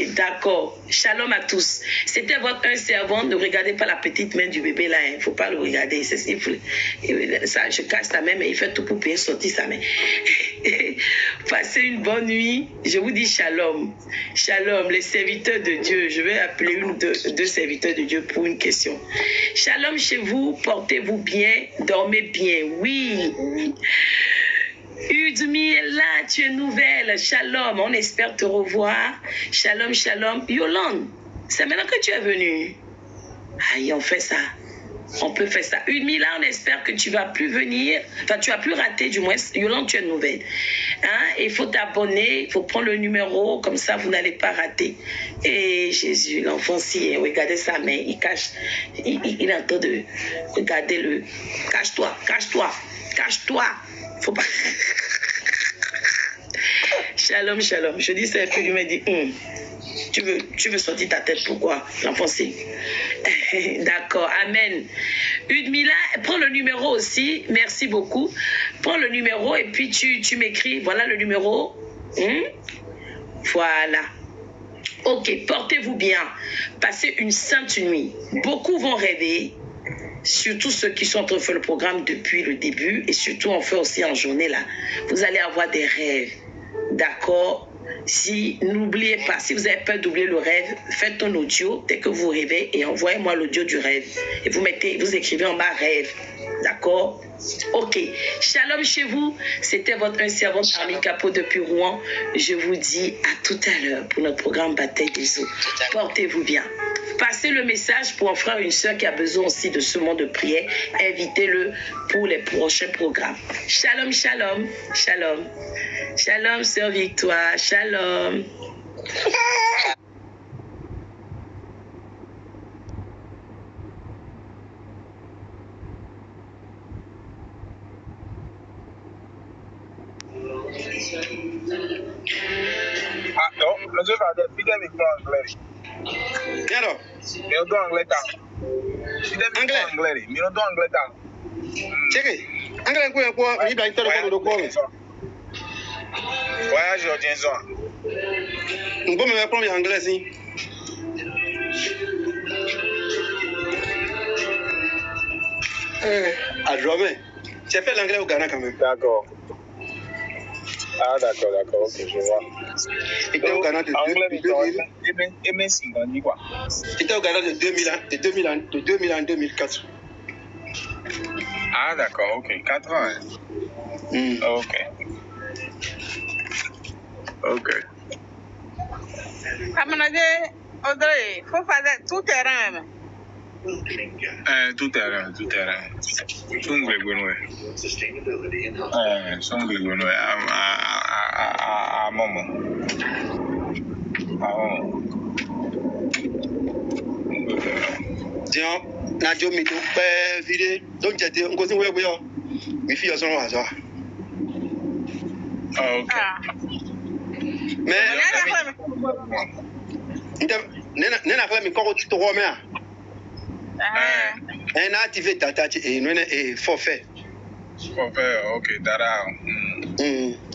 D'accord. Shalom à tous. C'était votre un servant. Ne regardez pas la petite main du bébé là. Il ne faut pas le regarder. Ça, je cache sa main, mais il fait tout pour payer sortir sa main. Passez une bonne nuit. Je vous dis shalom. Shalom, les serviteurs de Dieu. Je vais appeler deux serviteurs de Dieu pour une question. Shalom chez vous. Portez-vous bien. Dormez bien. Oui. Udmi est là, tu es nouvelle. Shalom, on espère te revoir. Shalom, shalom. Yolande, c'est maintenant que tu es venue. Aïe, on fait ça. On peut faire ça. Udmi, là, on espère que tu vas plus venir. Enfin, tu vas plus rater, du moins. Yolande, tu es nouvelle. Il faut t'abonner, il faut prendre le numéro, comme ça, vous n'allez pas rater. Et Jésus, l'enfant, si, regardez sa main, il cache. Il est en train de regarder le... Cache-toi, cache-toi, cache-toi. Faut pas. Shalom, shalom. Je dis ça et puis il me dit tu veux sortir ta tête, pourquoi? L'enfoncer. D'accord, amen. Udmila, prends le numéro aussi. Merci beaucoup. Prends le numéro et puis tu m'écris. Voilà le numéro. Voilà. Ok, portez-vous bien. Passez une sainte nuit. Beaucoup vont rêver. Surtout ceux qui sont en train de faire le programme depuis le début et surtout on fait aussi en journée là. Vous allez avoir des rêves. D'accord? Si, n'oubliez pas, si vous avez peur d'oublier le rêve, faites un audio dès que vous rêvez et envoyez-moi l'audio du rêve. Et vous écrivez en bas rêve. D'accord? Ok. Shalom chez vous. C'était votre un servant Armin Capot depuis Rouen. Je vous dis à tout à l'heure pour notre programme Bataille des eaux. Portez-vous bien. Passez le message pour un frère ou une soeur qui a besoin aussi de ce moment de prière. Invitez-le pour les prochains programmes. Shalom, shalom. Shalom. Shalom, sœur Victoire. Shalom. Ah non, monsieur Fader, fiquez avec moi anglais. Claro. Me do anglais tam. Anglais. Anglais. Me do anglais tam. Cheque. Anglais quoi il va interroger le quoi. Voyage aujourd'hui. On peut me répondre en anglais si. À jamais. J'ai fait l'anglais au Ghana quand même. D'accord. Ah, d'accord, ok, je vois. J'étais au Ghana de 2000 à 2004. Ah, d'accord, ok. 4 ans. Hein? Ok. Amanade, Audrey, faut faire tout terrain. Tout terrain. Tiens, Nadio Mito, vide, donc j'étais un côté où mes filles sont au hasard. Ok. Mais, nena fait mes corps au trop bien. Un activé ta tâche et forfait. Forfait, ok, Dara.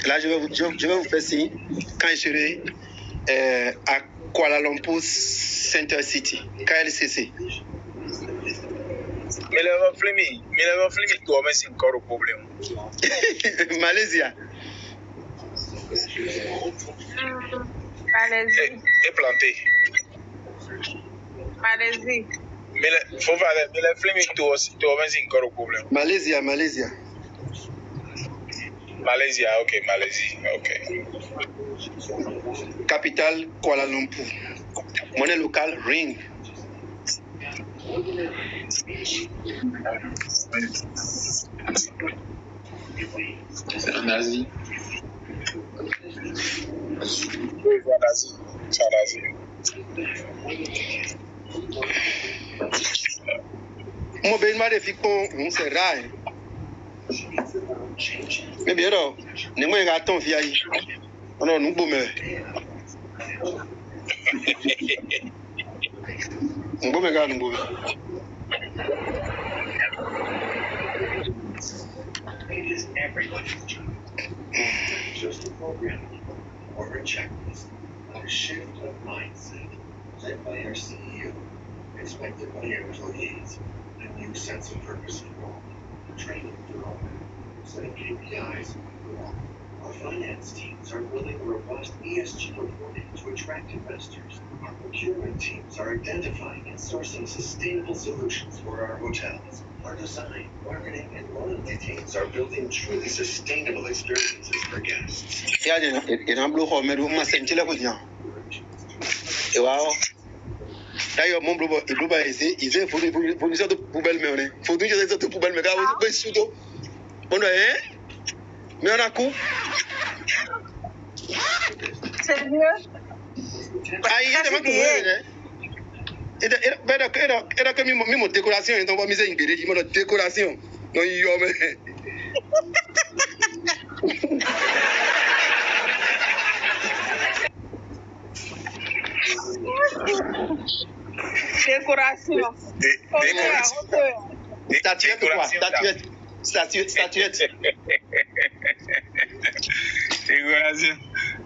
Là, je vais vous faire signe quand je serai à Kuala Lumpur Center City, KLCC. Mais le reflemi, tu as mis encore au problème. Malaysia. Malaisie. Et planté. Malaisie. Mais le flemi, tu as mis encore au problème. Malaysia. Malaysia, ok, Malaisie, ok. Capitale Kuala Lumpur. Monnaie locale Ring. C'est en Asie. C'est en Asie. Mon ben m'a défi qu'on c'est rare. Mais bien alors, ne moi ga ton via yi. On nous bomme. On bomme ga nous bomme. It is everyone's job. Just a program or a checklist, a shift of mindset led by our CEO, expected by our employees, a new sense of purpose and role, training and development, setting KPIs. Our finance teams are building robust ESG reporting to attract investors. Our procurement teams are identifying and sourcing sustainable solutions for our hotels. Our design, marketing, and loyalty teams are building truly sustainable experiences for guests. Ya de na blo ho medu ma sentile ko dian. E wa o. D'ailleurs mon blo il faut sorte de poubelle mais on est. Faut dire sorte de poubelle mais ga wo pe suto. On est mais on a coup. C'est mieux. Aí ele vai comer, né? Era que mesmo decoração, então vamos dizer ingredir, mas decoração não ia homem. Décoration. Statuette quoi? Statuette.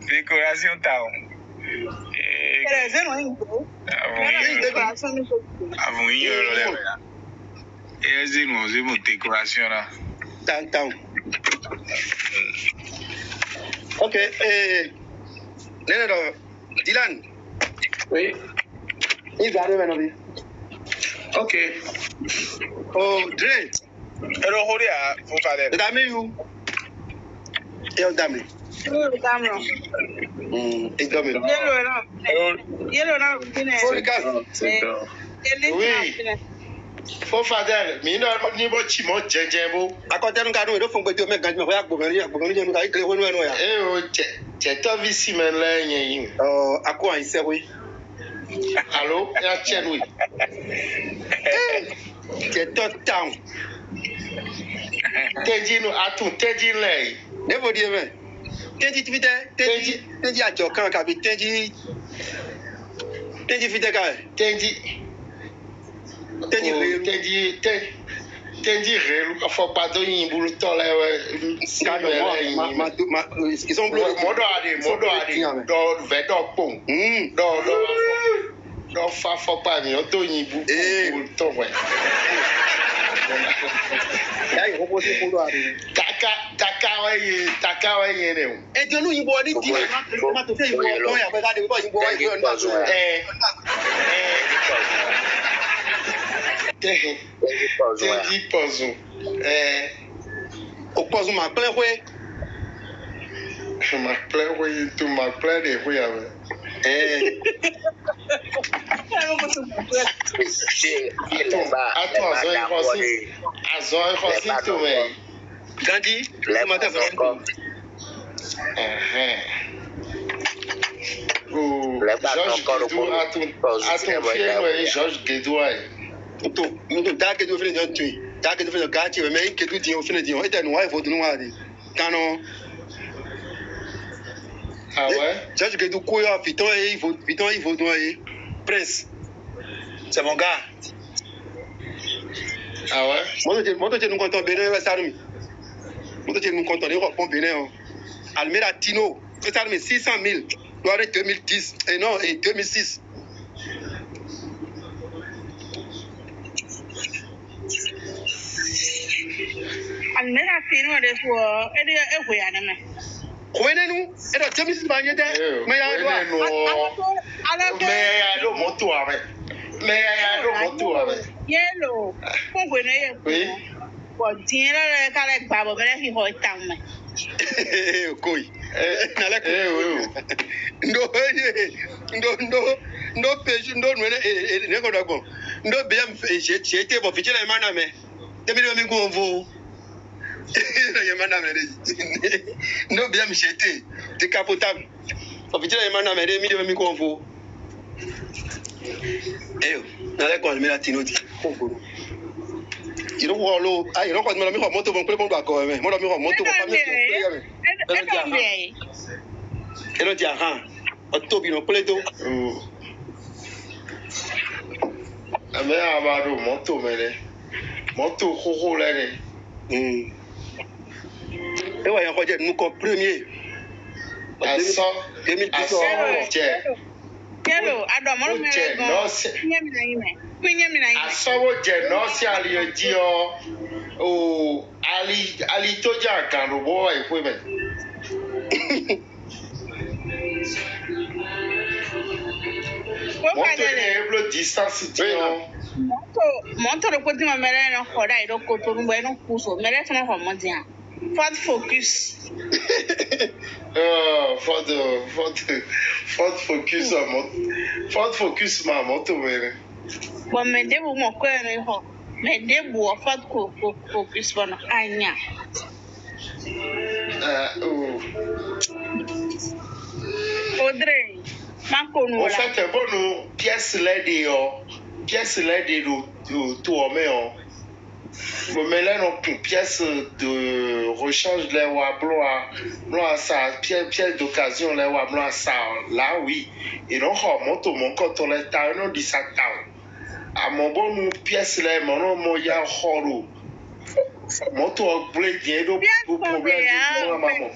Décoration town. Décoration là. Town. Ok. Dylan. Oui. Il arrive maintenant. Ok. Oh, Dre. Hello, Horia, vous parlez. Dame you. Eu dame. Et dame. Yellow now. Oui. Faut faire mais non niveau chimo djenjebo. Akote nu kanu do fun gbe jo me gan mo ya gbogan ni nu ka ikle wonu enu ya. O che to visi men la yen yin. Oh, ako an se we. Allo, ya chen we. Che to town. Teji nu atun teji le. Never die me. Teji tvite, teji ajo kan ka bi teji fite ka. Tendi réel, faut pas donner pour le temps là. Ils sont bleus. Modo ade, do ve do pon. Do fa faut pas ni on donner pour le temps ouais. Ya yi hobo si fodo ari. Taka wa ye ne o. E de nu yin bo ni di ma to fe yin bo mo ya be ga de bo yin bo wa yin bo so. Teji pozu. O pozu ma ple hwe. Ma ple hwe tu ma ple de hwe ya be. Gandhi, Georges Guédou. Ah ouais? Georges Guédou, il faut Prince. C'est mon gars. Ah ouais? Moi, je nous compte Bénin, moi, je nous compte Bénin. Almera Tino, c'est 600 000. Doit être 2010. Et non, et 2006. Almera Tino, c'est quoi? Et quoi, Anna? Nous, et dans 2006, mais il y a Yellow. Oui. Bon, tiens, là, quand les babes, mais ils vont être Koi. No page no ne ko dago. No be am j'ai été bon fiche la mana me. Demi mi go vo. Ya mana me. No be am j'ai été décapotable. Faut fiche la mana me demi mi go vo. Na le ko mi la tinoti. You don't want low. I don't want me moto bon play bon back go me. Mo do mi moto bon family play. Elo di aha. O tobi no play do. Ame amado moto mele. Moto hoho le ni. E wa yan ko je nu ko premier. Aso 2010. Hello, Adam, Asawo je no si aliyoji o ali to ja kan ro bo ipo me. Moto ni eblo distance ti o. Moto ro ko ti ma mere na ko dai ro ko to ngbo eno kuso mere tana ho mo dia. Ford Focus. Ford Focus Ford Focus ma moto mere. Bo me de bu mo ko eno ho. Me de bu Ford Focus bono anya. Audrey, ma ko nu la. O fait bon pièce LED to o me o. Bon, mais là, non, pièce de rechange, les wablois, pièce d'occasion, les wablois, ça, là, oui. Et donc, mon quand les tailles, dit ça, à mon bon pièce, là, mon ya, horo. Mon tour, blé, bien, problème,